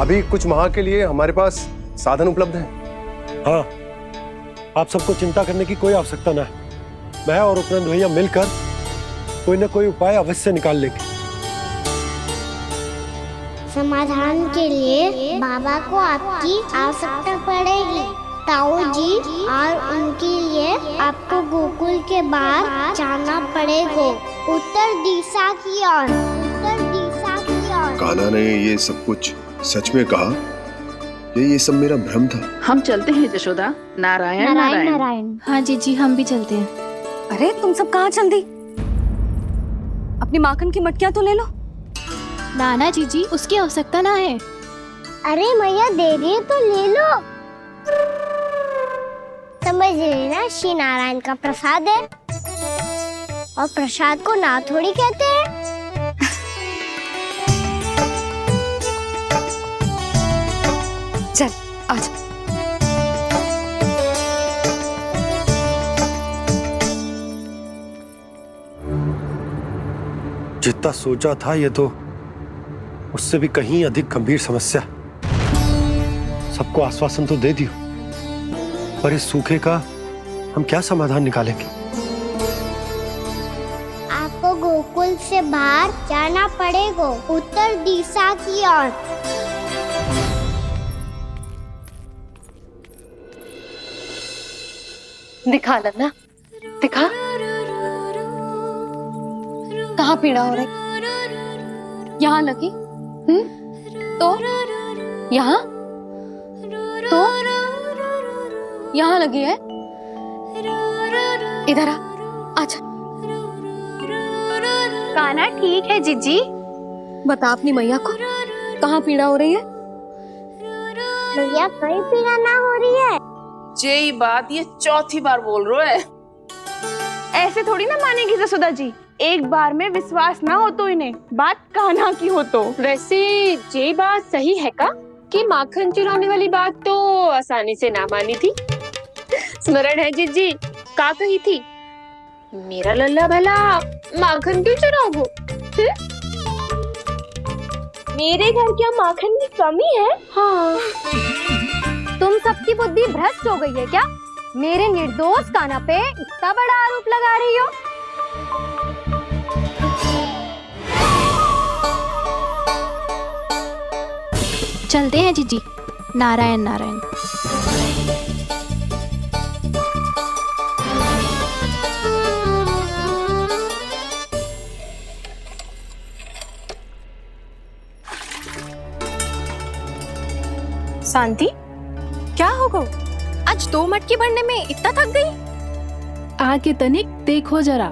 अभी कुछ माह के लिए हमारे पास साधन उपलब्ध है। हाँ, आप सबको चिंता करने की कोई आवश्यकता ना है। मैं और उपनंद भैया मिलकर कोई ना कोई उपाय अवश्य निकाल लेंगे। समाधान के लिए बाबा को आपकी आवश्यकता पड़ेगी। ताऊ जी, और उनके लिए आपको गोकुल के बाहर जाना पड़ेगा, उत्तर दिशा की ओर। उत्तर दिशा की ओर। कान्हा ने ये सब कुछ सच में कहा? ये सब मेरा भ्रम था? हम चलते हैं जशोदा। नारायण नारायण नारायण। हाँ जीजी, हम भी चलते हैं। अरे तुम सब कहाँ चल दी? अपनी माखन की मटकियाँ तो ले लो। नाना जीजी, उसकी आवश्यकता ना है। अरे मैया दे रही है तो ले लो। समझ लेना, श्री नारायण का प्रसाद है और प्रसाद को ना थोड़ी कहते हैं। चल आज। जितना सोचा था ये तो उससे भी कहीं अधिक गंभीर समस्या। सबको आश्वासन तो दे दियो, पर इस सूखे का हम क्या समाधान निकालेंगे? आपको गोकुल से बाहर जाना पड़ेगा, उत्तर दिशा की ओर। दिखा लन्ना, दिखा। कहाँ पीड़ा हो रही? यहाँ लगी? तो यहाँ? तो यहाँ लगी है? इधर आ, आजा। कान्हा ठीक है जीजी। बता अपनी मैया को कहाँ पीड़ा हो रही है? मैया कहीं पीड़ा ना हो रही है। यही बात ये चौथी बार बोल रहे है। ऐसे थोड़ी ना मानेगी जसोदा जी। एक बार में विश्वास ना हो तो इन्हें बात कान्हा की हो तो। वैसे ये बात सही है का कि माखन चुराने वाली बात तो आसानी से ना मानी थी। स्मरण है जीजी का कही थी, मेरा लल्ला भला माखन क्यों चुराओगे? मेरे घर क्या माखन की कमी है? हाँ, तुम सबकी बुद्धि भ्रष्ट हो गई है क्या? मेरे निर्दोष कान्हा पे इतना बड़ा आरोप लगा रही हो? चलते हैं जीजी। नारायण नारायण। शांति, क्या हो गो? आज 2 मटकी भरने में इतना थक गई? आके तनिक देखो जरा,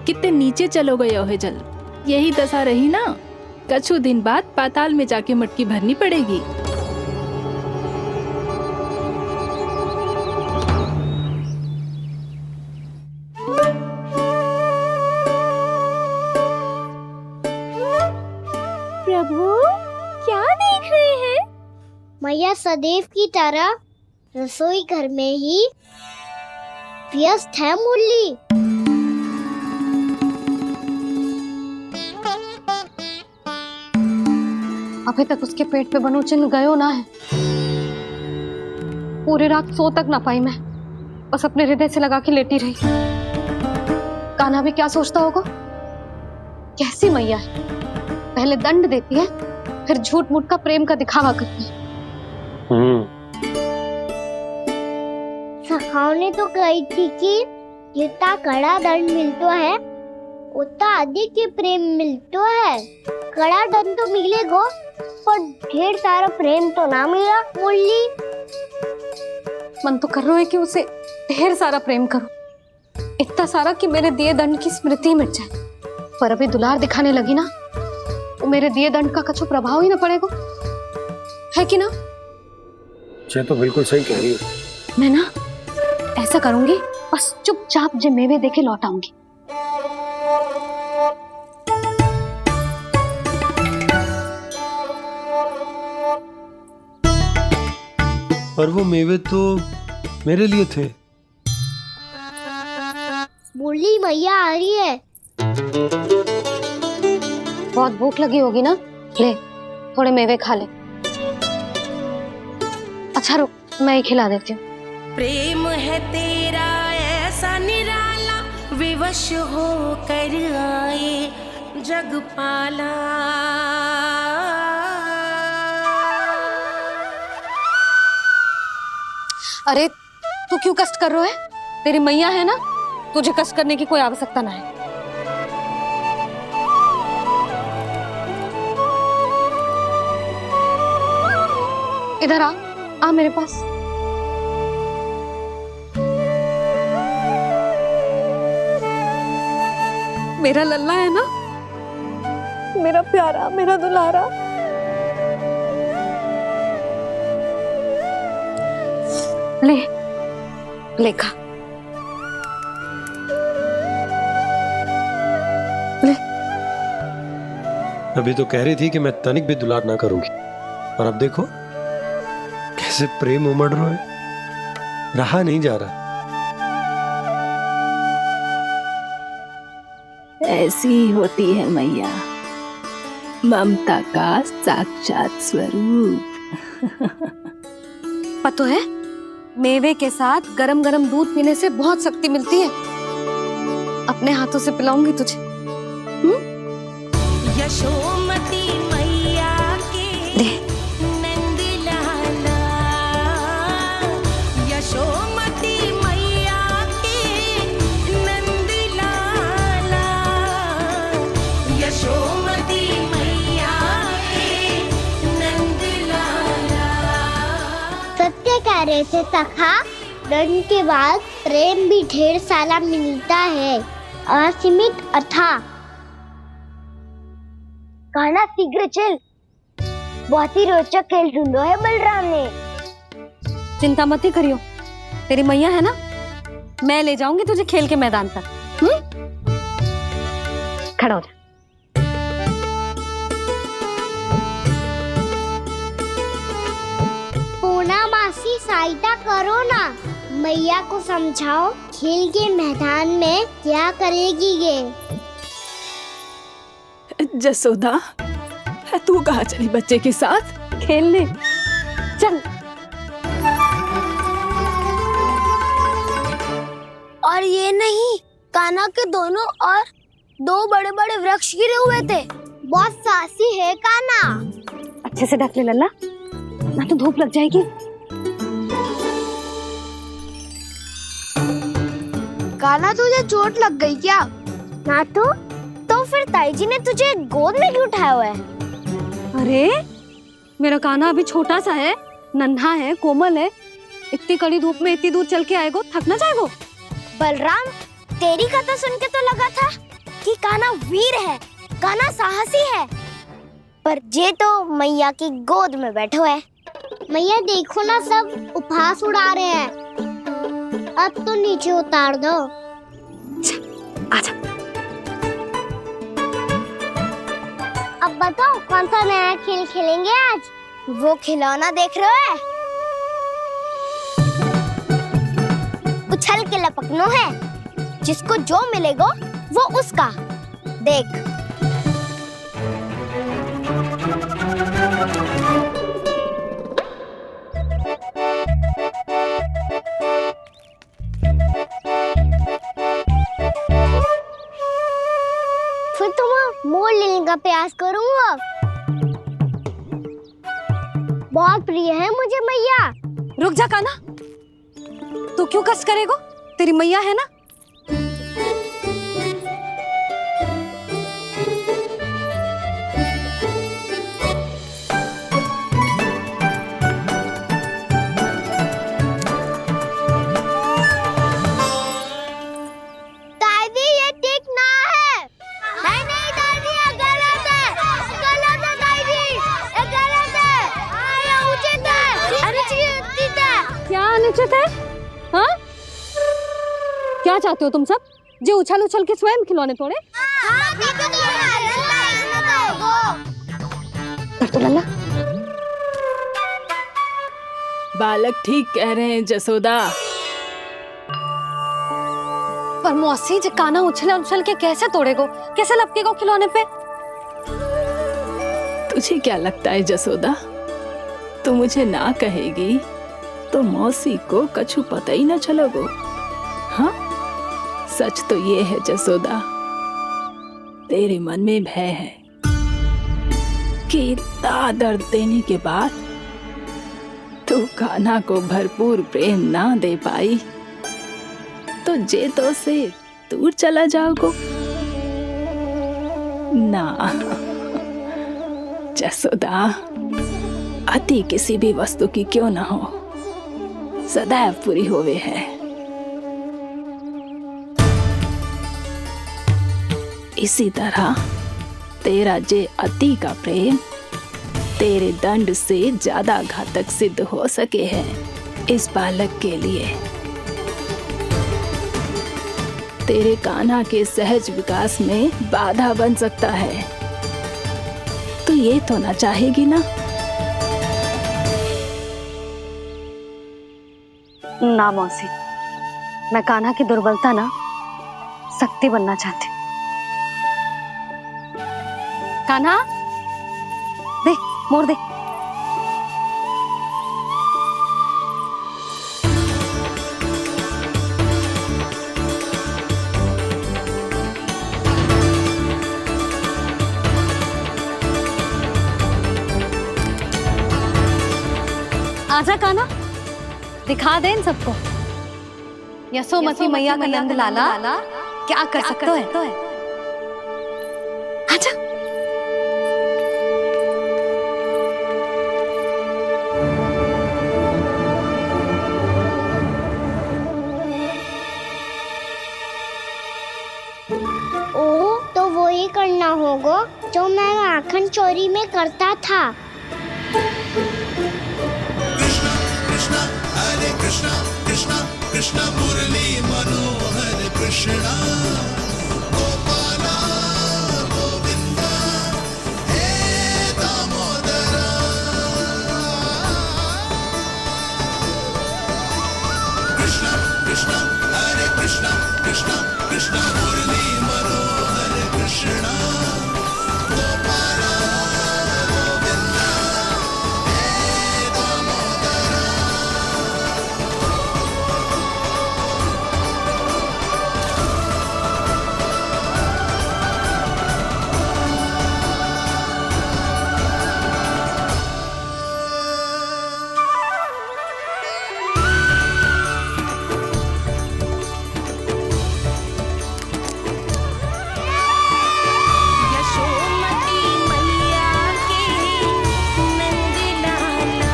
कितने नीचे चलो गए हो जल। यही दशा रही ना, कछु दिन बाद पाताल में जाके मटकी भरनी पड़ेगी। प्रभु, क्या देख रहे हैं? मैया सदैव की तरह रसोई घर में ही व्यस्त है मुरली। अभी तक उसके पेट पे बनो चिन्ह गयो ना है। पूरी रात सो तक ना पाई मैं, बस अपने हृदय से लगा के लेटी रही। कान्हा भी क्या सोचता होगा? कैसी मैया है, पहले दंड देती है, फिर झूठ मूठ का प्रेम का दिखावा करती है। सखाओ ने तो कही थी कि जितना कड़ा दंड मिलतो है उतना अधिक ही प्रेम मिलतो है। कड़ा दंड तो मिलेगो पर ढेर सारा प्रेम तो ना मिला। मुरली मन तो कर रहा है कि उसे ढेर सारा प्रेम करूं, इतना सारा कि मेरे दिए दंड की स्मृति मिट जाए। पर अभी दुलार दिखाने लगी ना, वो मेरे दिए दंड का कछु प्रभाव ही ना पड़ेगा, है कि ना? ये तो बिल्कुल सही कह रही हो। मैं ना ऐसा करूंगी, बस चुपचाप जे मेवे देके लौट आऊंगी। पर वो मेवे तो मेरे लिए थे। मुरली मैया आ रही है। बहुत भूख लगी होगी ना, ले थोड़े मेवे खा ले। अच्छा रुक, मैं ही खिला देती हूँ। प्रेम है तेरा ऐसा निराला, विवश हो कर आए जग पाला। अरे तू क्यों कष्ट कर रहा है? तेरी मैया है ना, तुझे कष्ट करने की कोई आवश्यकता ना है। इधर आ मेरे पास। मेरा लल्ला है ना, मेरा प्यारा, मेरा दुलारा। ले खा। ले। अभी तो कह रही थी कि मैं तनिक भी दुलार ना करूंगी, और अब देखो कैसे प्रेम उमड़ रहा है, रहा नहीं जा रहा। ऐसी ही होती है मैया, ममता का साक्षात स्वरूप। पता है, मेवे के साथ गरम गरम दूध पीने से बहुत शक्ति मिलती है। अपने हाथों से पिलाऊंगी तुझे। यशोमती मैया के नंद लाला, यशोमती मैया के नंद लाला, यशोमती मैया के नंद लाला। सत्य कह रहे थे सखा, दंड के बाद प्रेम भी ढेर सारा मिलता है, असीमित अथाह। गाना शीघ्र चल, बहुत ही रोचक खेल ढूंढो है बलराम ने। चिंता मत ही करियो, तेरी मैया है ना, मैं ले जाऊंगी तुझे खेल के मैदान पर। खड़ा हो जा। पूना मासी सहायता करो ना, मैया को समझाओ खेल के मैदान में क्या करेगी ये। जसोदा, तू कहाँ चली बच्चे के साथ खेलने? चल। और ये नहीं, कान्हा के दोनों और दो बड़े बड़े वृक्ष गिरे हुए थे। बहुत साहसी है कान्हा। अच्छे से ढक ले लल्ला, ना तो धूप लग जाएगी। कान्हा तुझे चोट लग गई क्या? ना तो फिर ताई जी ने तुझे गोद में क्यों उठाया हुआ है? अरे मेरा कान्हा अभी छोटा सा है, नन्हा है, कोमल है। इतनी कड़ी धूप में इतनी दूर चल के आएगो, थक ना जाएगो? बलराम, तेरी कथा सुन के तो लगा था कि कान्हा वीर है, कान्हा साहसी है, पर जे तो मैया की गोद में बैठे हुए है। मैया देखो ना, सब उपहास उड़ा रहे हैं। अब तो नीचे उतार दो। आजा। अब बताओ कौन सा नया खेल खेलेंगे आज? वो खिलौना देख रहे हो? उछल के लपकनो है, जिसको जो मिलेगा वो उसका। देख। फिर तुम मोड़ लेने का प्रयास करूंगा। बहुत प्रिय है मुझे मैया। रुक जा कान्हा, तू क्यों कष्ट करेगो? तेरी मैया है ना, उचित है? हाँ? क्या चाहते हो तुम सब? जो उछल उछल के स्वयं खिलौने तोड़े? कर तो लल्ला। बालक ठीक कह रहे हैं जसोदा। पर मौसी जो काना उछल उछल के कैसे तोड़ेगो? कैसे लपकेगो खिलौने पे? तुझे क्या लगता है जसोदा, तू मुझे ना कहेगी तो मौसी को कछु पता ही ना चलोगो। हाँ, सच तो ये है जसोदा, तेरे मन में भय है कि इतना दर्द देने के बाद तू कान्हा को भरपूर प्रेम ना दे पाई तो जेतो से दूर चला जाओगो ना। जसोदा, अति किसी भी वस्तु की क्यों ना हो, सदैव पूरी होवे है। इसी तरह तेरा जे अति का प्रेम तेरे दंड से ज्यादा घातक सिद्ध हो सके है इस बालक के लिए। तेरे कान्हा के सहज विकास में बाधा बन सकता है, तो ये तो ना चाहेगी ना? ना मौसी, मैं कान्हा की दुर्बलता ना शक्ति बनना चाहती। कान्हा, दे मोड़ दे। आजा कान्हा, दिखा दे इन सबको यशोमती मैया का नंद लाला क्या कर सकता है। आजा। ओ, तो वो ही करना होगा जो मैं माखन चोरी में करता था। कृष्णा कृष्णा कृष्णा मुरली मनोहर कृष्णा गोपाला गोविंदा हे दामोदरा। कृष्णा कृष्णा हरे कृष्णा कृष्णा कृष्णा मुरली मनोहर कृष्णा गोपाला गोविंदा हे दामोदरा। यशोमती मैया के नंद लाला,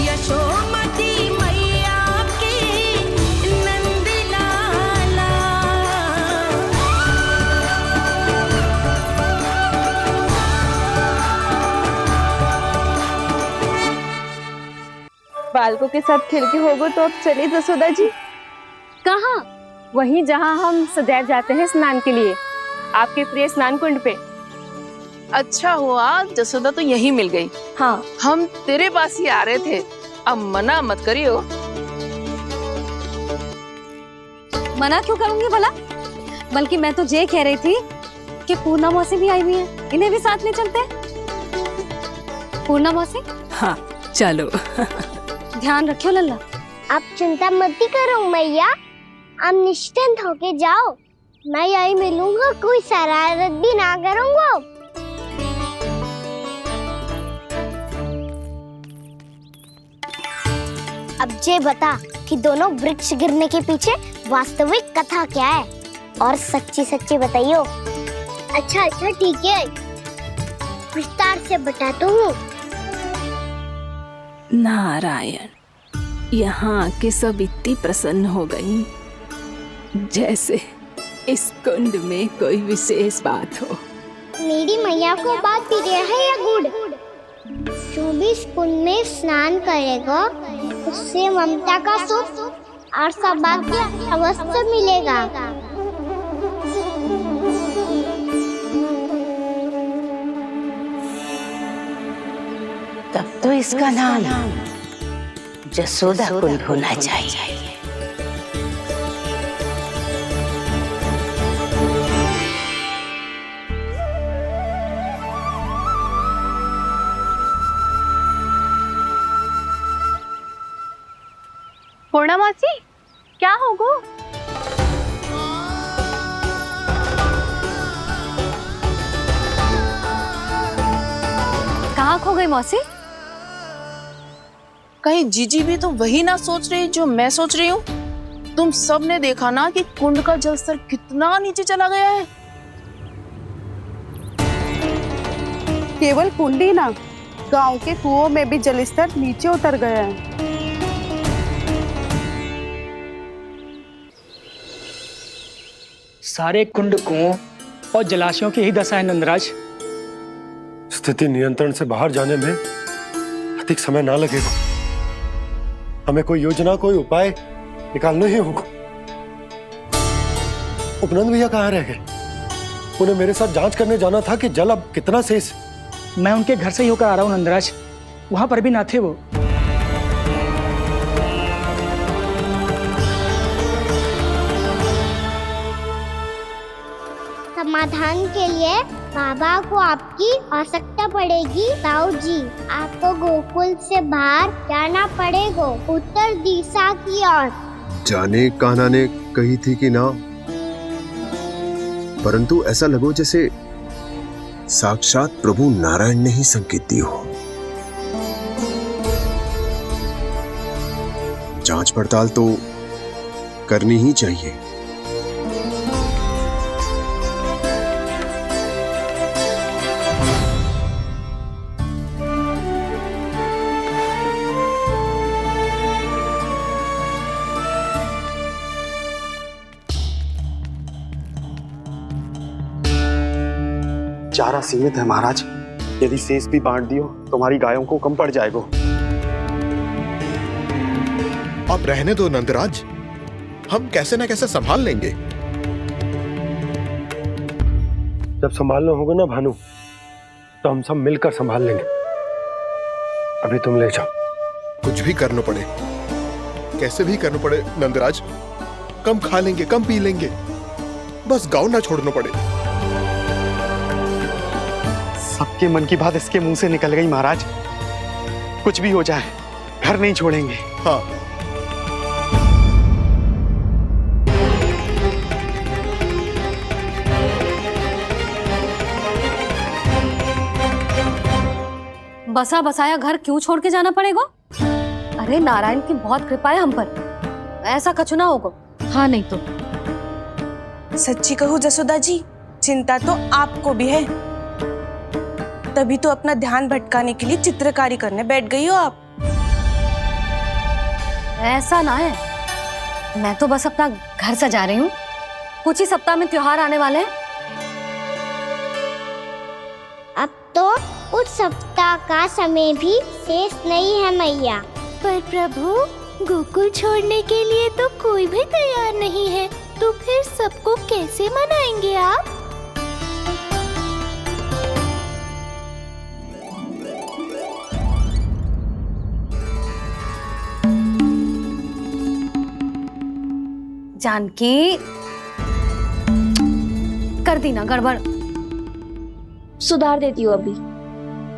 यशोमती मैया के नंद लाला। बालकों के साथ खेल के होगो तो अब चलिए जसोदा जी। कहाँ? वहीं जहाँ हम सदैव जाते हैं स्नान के लिए, आपके प्रिय स्नान कुंड पे। अच्छा हुआ जसोदा तो यहीं मिल गई। हाँ, हम तेरे पास ही आ रहे थे, अब मना मत करियो। मना क्यों करूंगी भला? बल्कि मैं तो ये कह रही थी कि पूर्णा मौसी भी आई हुई है, इन्हें भी साथ ले चलते हैं। पूर्णा मौसी, हाँ चलो। ध्यान रखियो लल्ला। आप चिंता मत करो मैया, आप निश्चिंत होके जाओ, मैं यही मिलूंगा, कोई शरारत भी ना करूंगा। अब ये बता कि दोनों वृक्ष गिरने के पीछे वास्तविक कथा क्या है, और सच्ची सच्ची बताइयो। अच्छा अच्छा ठीक है, विस्तार से बताता हूँ। नारायण, यहाँ के सब इतनी प्रसन्न हो गई जैसे इस कुंड में कोई विशेष बात हो। मेरी मैया को बात प्रिय है या गुड़? जो भी इस कुंड में स्नान करेगा उससे ममता का सुख और सौभाग्य अवश्य मिलेगा। तब तो इसका नाम जसोदा कुंड होना चाहिए। पूर्णा मासी, क्या होगो? कहाँ खो गई मौसी? कहीं जीजी भी तो वही ना सोच रही जो मैं सोच रही हूँ? तुम सब ने देखा ना कि कुंड का जलस्तर कितना नीचे चला गया है। केवल कुंड ही ना, गांव के कुओं में भी जलस्तर नीचे उतर गया है। सारे कुंड कुओं और जलाशयों की ही दशा है नंदराज। स्थिति नियंत्रण से बाहर जाने में अधिक समय ना लगेगा। हमें कोई योजना, कोई उपाय निकालना ही होगा। उपनंद भैया कहाँ रह गए? उन्हें मेरे साथ जांच करने जाना था कि जल अब कितना शेष। मैं उनके घर से ही होकर आ रहा हूँ नंदराज, वहां पर भी ना थे वो। समाधान के लिए बाबा को आपकी आवश्यकता पड़ेगी। ताऊ जी, आपको गोकुल से बाहर जाना पड़ेगा, उत्तर दिशा की ओर। जाने कान्हा ने कही थी कि ना, परंतु ऐसा लगो जैसे साक्षात प्रभु नारायण ने ही संकेत दी हो। जांच पड़ताल तो करनी ही चाहिए। चारा सीमित है महाराज, यदि शेष भी बांट दियो तो हमारी गायों को कम पड़ जाएगा। आप रहने दो नंदराज, हम कैसे ना कैसे संभाल लेंगे। जब संभालना होगा ना भानु, तो हम सब मिलकर संभाल लेंगे। अभी तुम ले जाओ। कुछ भी करना पड़े, कैसे भी करना पड़े नंदराज, कम खा लेंगे, कम पी लेंगे, बस गाँव ना छोड़ना पड़े। सबके मन की बात इसके मुंह से निकल गई महाराज। कुछ भी हो जाए, घर नहीं छोड़ेंगे। हाँ, बसा बसाया घर क्यों छोड़ के जाना पड़ेगा? अरे नारायण की बहुत कृपा है हम पर, ऐसा कछु ना होगा। हाँ नहीं तो सच्ची कहूँ जसोदा जी, चिंता तो आपको भी है, तभी तो अपना ध्यान भटकाने के लिए चित्रकारी करने बैठ गई हो आप। ऐसा ना है, मैं तो बस अपना घर सजा रही हूँ। कुछ ही सप्ताह में त्योहार आने वाले हैं। अब तो उस सप्ताह का समय भी शेष नहीं है मैया। पर प्रभु, गोकुल छोड़ने के लिए तो कोई भी तैयार नहीं है, तो फिर सबको कैसे मनाएंगे आप? जानकी, कर दी ना गड़बड़। सुधार देती हूँ अभी।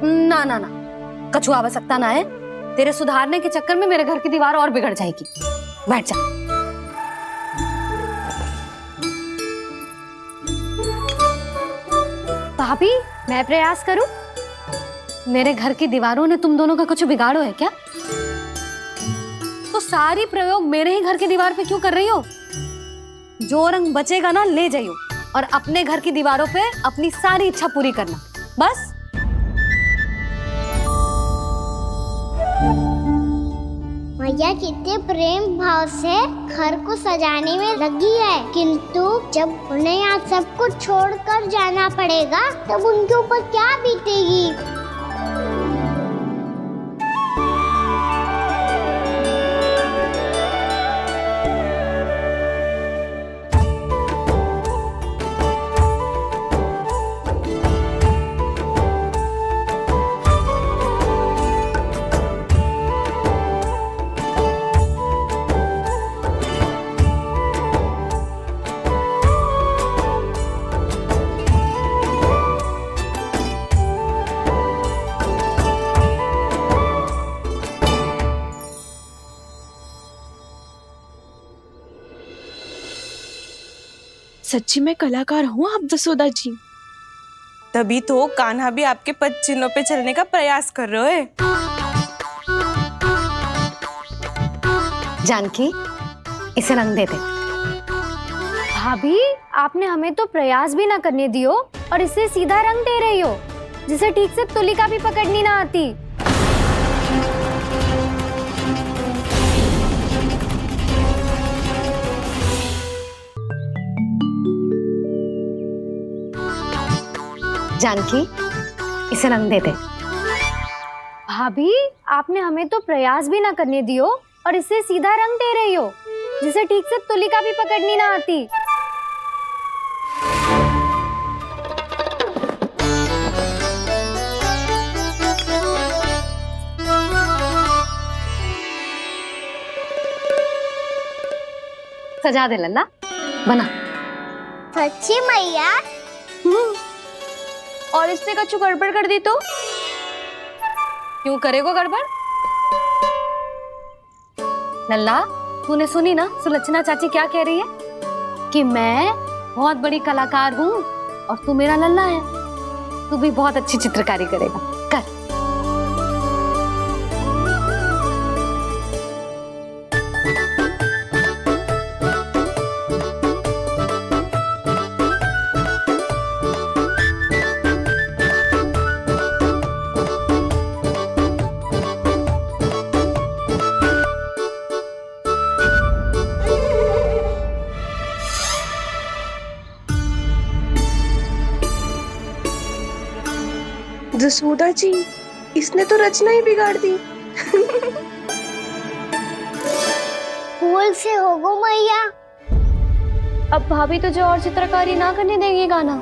ना ना ना, कछु आवश्यकता ना है। तेरे सुधारने के चक्कर में मेरे घर की दीवार और बिगड़ जाएगी। बैठ जा। भाभी, मैं प्रयास करूं? मेरे घर की दीवारों ने तुम दोनों का कुछ बिगाड़ो है क्या? तो सारी प्रयोग मेरे ही घर की दीवार पे क्यों कर रही हो? जो रंग बचेगा ना ले जाइयो, और अपने घर की दीवारों पे अपनी सारी इच्छा पूरी करना, बस। मैया कितने प्रेम भाव से घर को सजाने में लगी है, किंतु जब उन्हें यहाँ सब कुछ छोड़कर जाना पड़ेगा तब उनके ऊपर क्या बीतेगी। सच्ची में कलाकार हूँ आप जसोदा जी। तभी तो कान्हा भी आपके पद चिन्हों पे चलने का प्रयास कर रहे हैं। जानकी, इसे रंग दे दे। भाभी, आपने हमें तो प्रयास भी ना करने दियो और इसे सीधा रंग दे रही हो, जिसे ठीक से तुलिका भी पकड़नी ना आती। जानकी, इसे रंग दे दे। भाभी, आपने हमें तो प्रयास भी ना करने दियो और इसे सीधा रंग दे रही हो, जिसे ठीक से तुलिका भी पकड़नी ना आती। सजा दे लल्ला, बना। सच्ची मैया? और इसने कछु गड़बड़ कर दी तो? क्यों करेगो गड़बड़? लल्ला, तूने सुनी ना सुलक्षणा चाची क्या कह रही है? कि मैं बहुत बड़ी कलाकार हूँ और तू मेरा लल्ला है। तू भी बहुत अच्छी चित्रकारी करेगा, कर। जसोदा जी, इसने तो रचना ही बिगाड़ दी। फूल से होगो मैया। अब भाभी तुझे और चित्रकारी ना करने देंगे गाना।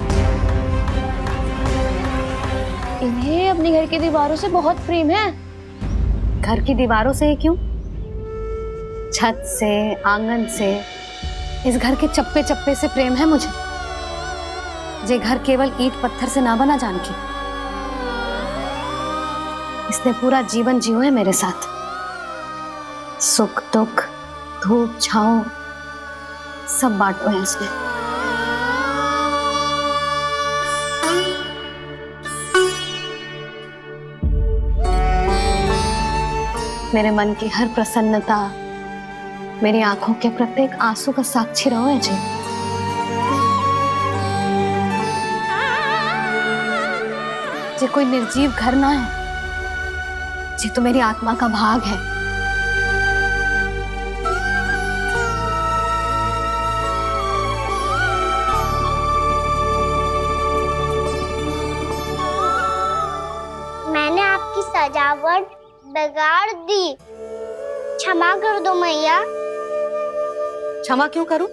इन्हें अपने घर की दीवारों से बहुत प्रेम है। घर की दीवारों से ही क्यों? छत से, आंगन से, इस घर के चप्पे चप्पे से प्रेम है मुझे। ये घर केवल ईंट पत्थर से ना बना जानकी। इसने पूरा जीवन जियो है मेरे साथ। सुख दुख, धूप छांव सब बांटो है इसने। मेरे मन की हर प्रसन्नता, मेरी आंखों के प्रत्येक आंसू का साक्षी रहो है जी। ये कोई निर्जीव घर ना है, ये तो मेरी आत्मा का भाग है। मैंने आपकी सजावट बिगाड़ दी, क्षमा कर दो मैया। क्षमा क्यों करूं?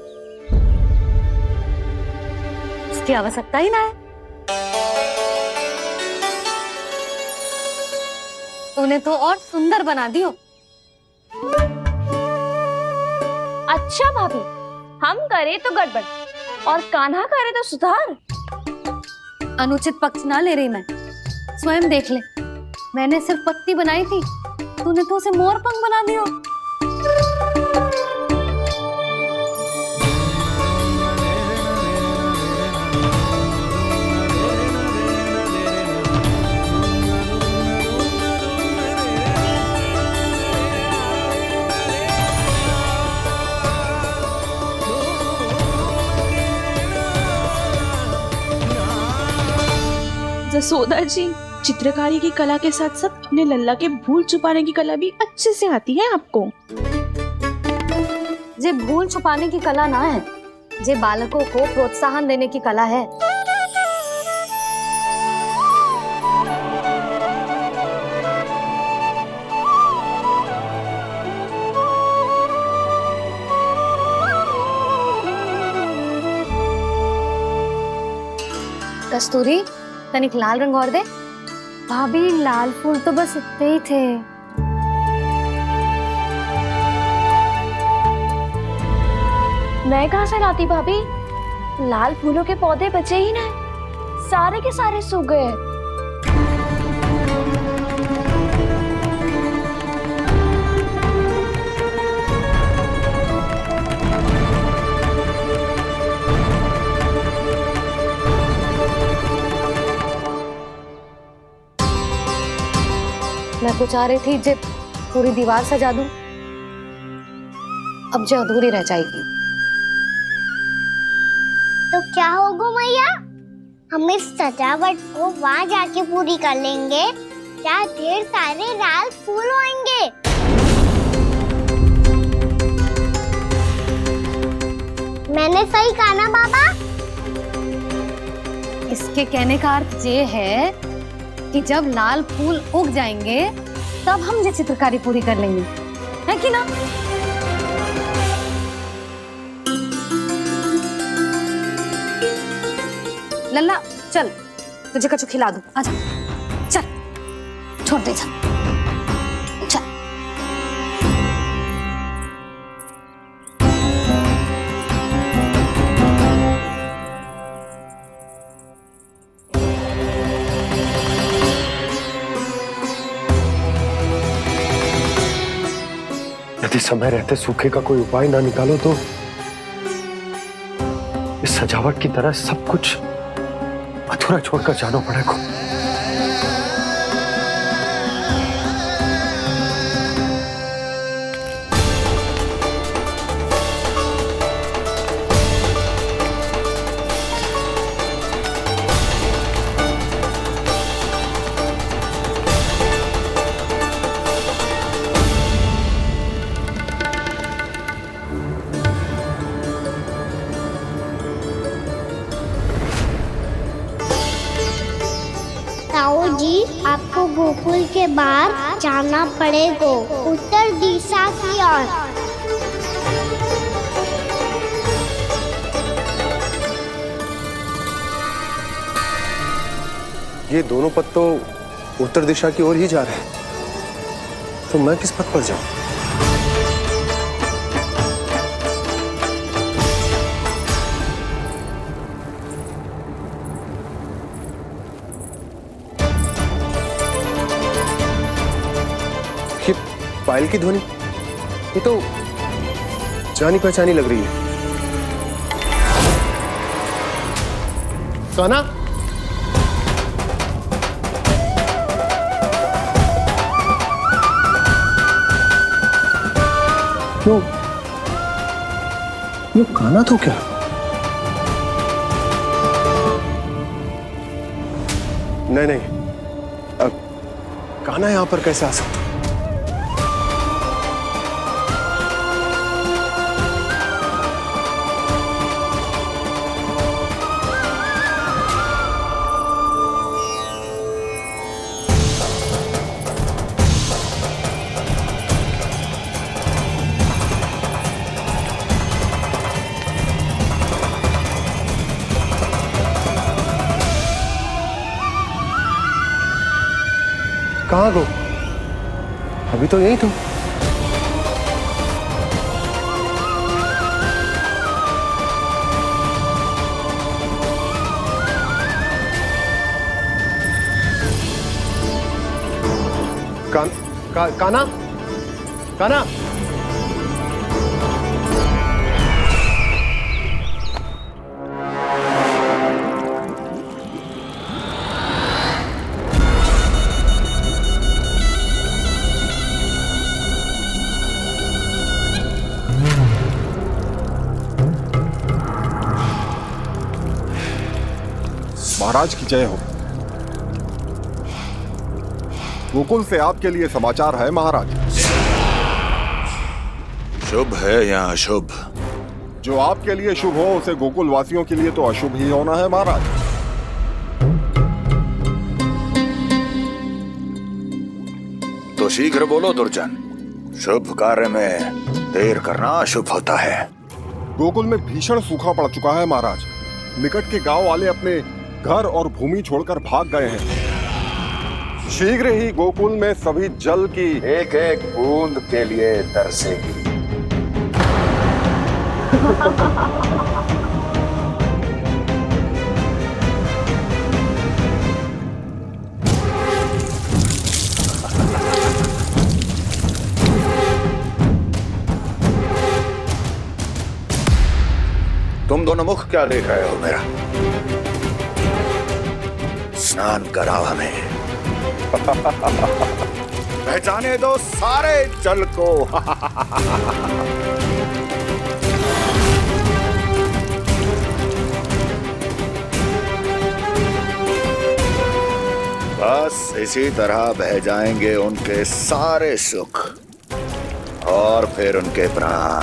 इसकी आवश्यकता ही ना है। तूने तो और सुंदर बना दियो। अच्छा भाभी, हम करे तो गड़बड़ और कान्हा करे तो सुधार। अनुचित पक्ष ना ले रही मैं, स्वयं देख ले। मैंने सिर्फ पत्ती बनाई थी, तूने तो उसे मोर पंख बना दियो। जसोदा जी, चित्रकारी की कला के साथ साथ अपने लल्ला के भूल छुपाने की कला भी अच्छे से आती है आपको। ये भूल छुपाने की कला ना है, ये बालकों को प्रोत्साहन देने की कला है। कस्तूरी, तनिक लाल रंग और दे। भाभी, लाल फूल तो बस इतने ही थे। मैं कहाँ से लाती भाभी? लाल फूलों के पौधे बचे ही ना, सारे के सारे सूख गए। मैं तो चाह रही थी जे पूरी दीवार सजा दूं, अब जो अधूरी रह जाएगी। तो क्या होगा मैया, हम इस सजावट को वहाँ जाके पूरी कर लेंगे जहाँ ढेर सारे लाल फूल होंगे। मैंने सही कहा ना बाबा? इसके कहने का अर्थ ये है कि जब लाल फूल उग जाएंगे तब हम ये चित्रकारी पूरी कर लेंगे, है कि ना? लल्ला चल, तुझे कछु खिला दूं, आजा, चल, छोड़ दे, चल। यदि समय रहते सूखे का कोई उपाय ना निकालो तो इस सजावट की तरह सब कुछ अधूरा छोड़कर जाना पड़ेगा। ताऊ जी, आपको गोकुल के बाहर जाना पड़ेगा, उत्तर दिशा की ओर। ये दोनों पथ तो उत्तर दिशा की ओर ही जा रहे हैं, तो मैं किस पथ पर जाऊं? पायल की ध्वनि, ये तो जानी पहचानी लग रही है। कान्हा, क्यों? ये कान्हा तो क्या? नहीं नहीं, अब कान्हा यहां पर कैसे आ सकता? कहाँ गो? अभी तो यही तुम। कान्हा, कान्हा, महाराज की जय हो। गोकुल से आपके लिए समाचार है महाराज। शुभ है या अशुभ? जो आपके लिए शुभ हो उसे गोकुल वासियों के लिए तो अशुभ ही होना है महाराज। तो शीघ्र बोलो दुर्जन, शुभ कार्य में देर करना अशुभ होता है। गोकुल में भीषण सूखा पड़ चुका है महाराज। निकट के गांव वाले अपने घर और भूमि छोड़कर भाग गए हैं। शीघ्र ही गोकुल में सभी जल की एक एक बूंद के लिए तरसेगी। तुम दोनों मुख क्या देख रहे हो मेरा? स्नान कराओ हमें। पहचाने दो सारे जल को। बस इसी तरह बह जाएंगे उनके सारे सुख और फिर उनके प्राण।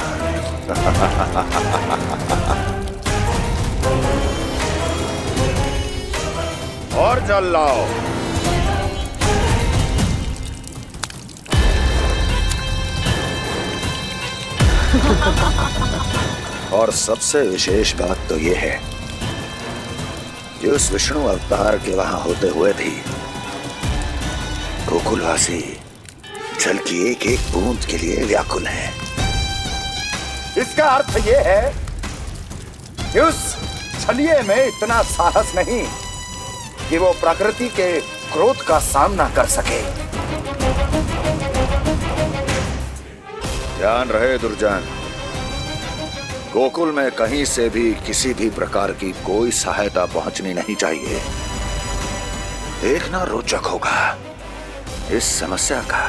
और जल लाओ। और सबसे विशेष बात तो ये है कि उस विष्णु अवतार के वहां होते हुए भी गोकुलवासी जल की एक एक बूंद के लिए व्याकुल है। इसका अर्थ ये है कि उस छलिए में इतना साहस नहीं कि वो प्रकृति के क्रोध का सामना कर सके। ध्यान रहे दुर्जन, गोकुल में कहीं से भी किसी भी प्रकार की कोई सहायता पहुंचनी नहीं चाहिए। देखना रोचक होगा इस समस्या का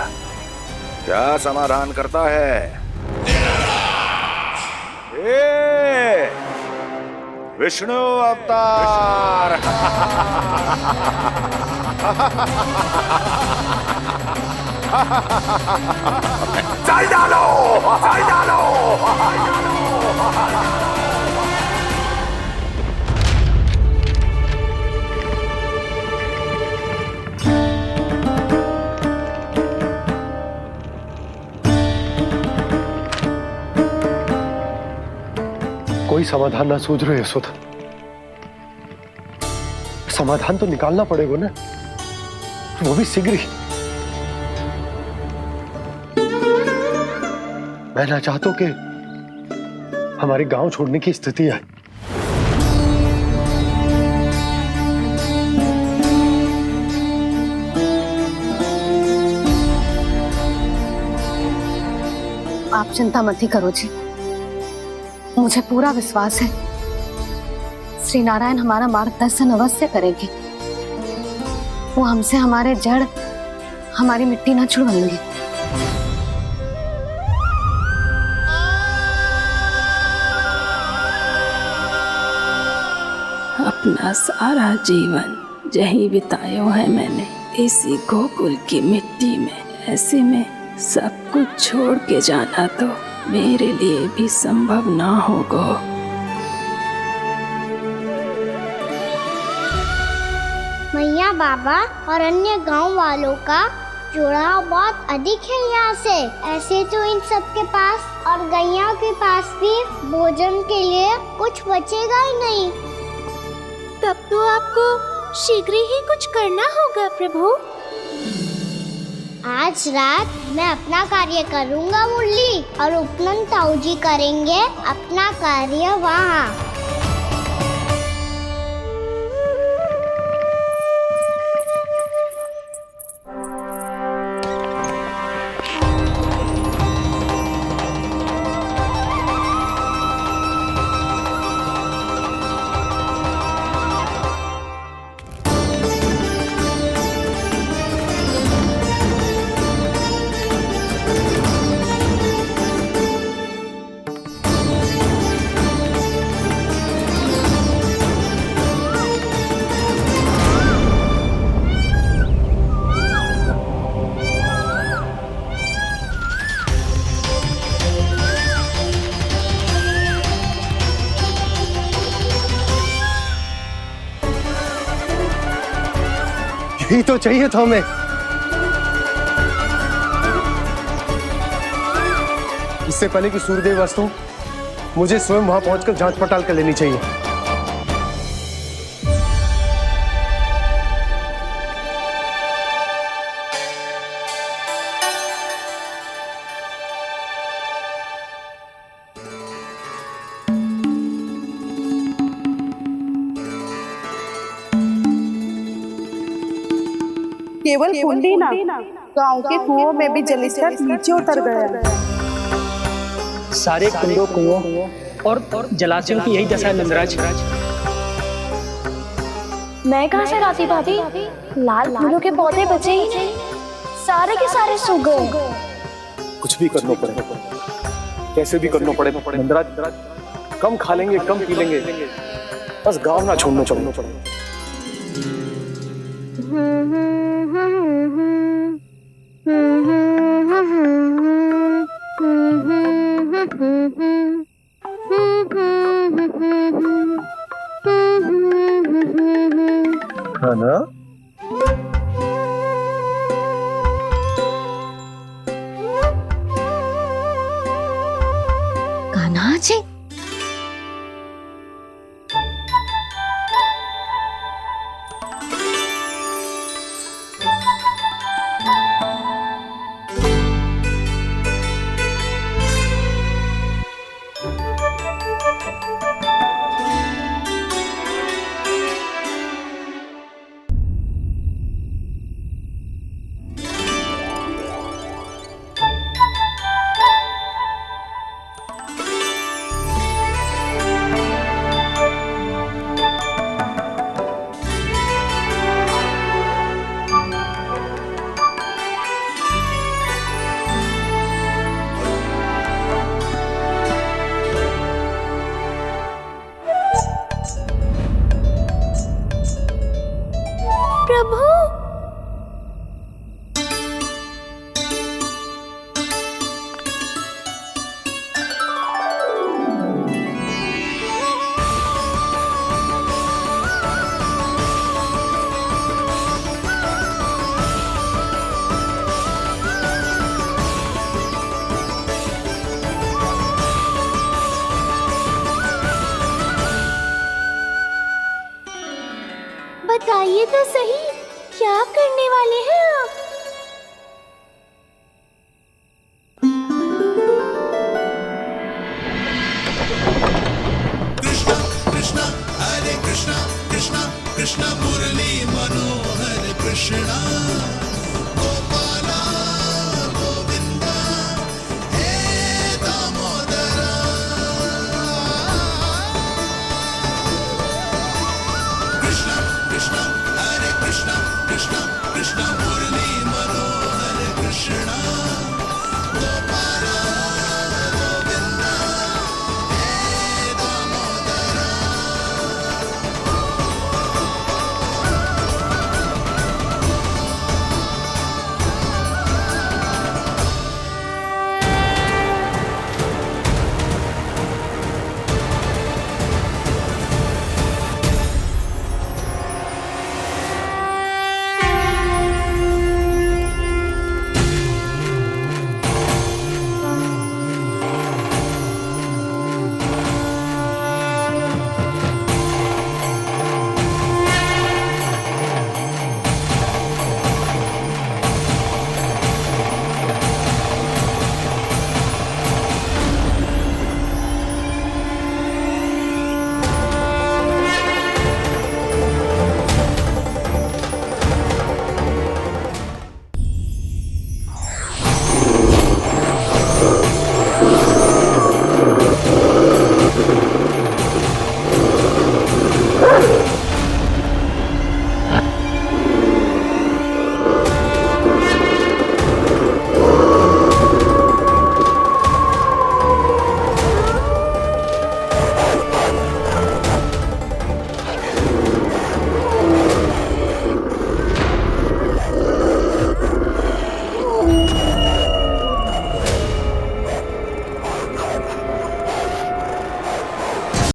क्या समाधान करता है। ए, विष्णु अवतार। चल डालो, चल डालो। कोई समाधान ना सूझ रहे यशोदा। समाधान तो निकालना पड़ेगा ना, वो भी शीघ्र ही। मैं ना चाहता कि हमारे गांव छोड़ने की स्थिति आए। आप चिंता मत ही करो जी, मुझे पूरा विश्वास है श्री नारायण हमारा मार्गदर्शन अवश्य करेंगे। वो हमसे हमारे जड़, हमारी मिट्टी ना छुड़वाएंगे। अपना सारा जीवन यही बिताया है मैंने, इसी गोकुल की मिट्टी में। ऐसे में सब कुछ छोड़ के जाना तो मेरे लिए भी संभव ना होगा। मैया बाबा और अन्य गांव वालों का जुड़ाव बहुत अधिक है यहाँ से। ऐसे तो इन सब के पास और गैया के पास भी भोजन के लिए कुछ बचेगा ही नहीं। तब तो आपको शीघ्र ही कुछ करना होगा प्रभु। आज रात मैं अपना कार्य करूँगा मुरली, और उपनंद ताऊ जी करेंगे अपना कार्य वहाँ। यही तो चाहिए था हमें। इससे पहले कि सूर्यदेव वास्तु, मुझे स्वयं वहां पहुंचकर जांच पड़ताल कर लेनी चाहिए। केवल कुंडी ना, गांव के कुओं में भी जलस्तर नीचे उतर गया। सारे कुंडों, कुओं और जलाशयों की यही दशा है नंदराज। मैं कहाँ से लाती भाभी? लाल फूलों के पौधे बचे ही नहीं। सारे के सारे सो गए। कुछ भी करना पड़े, कैसे भी करना पड़े नंदराज, कम खा लेंगे, कम पी लेंगे, बस गांव ना छोड़ना पड़े। है ना? कान्हा जी, प्रभु, बताइए तो सही, क्या करने वाले हैं आप?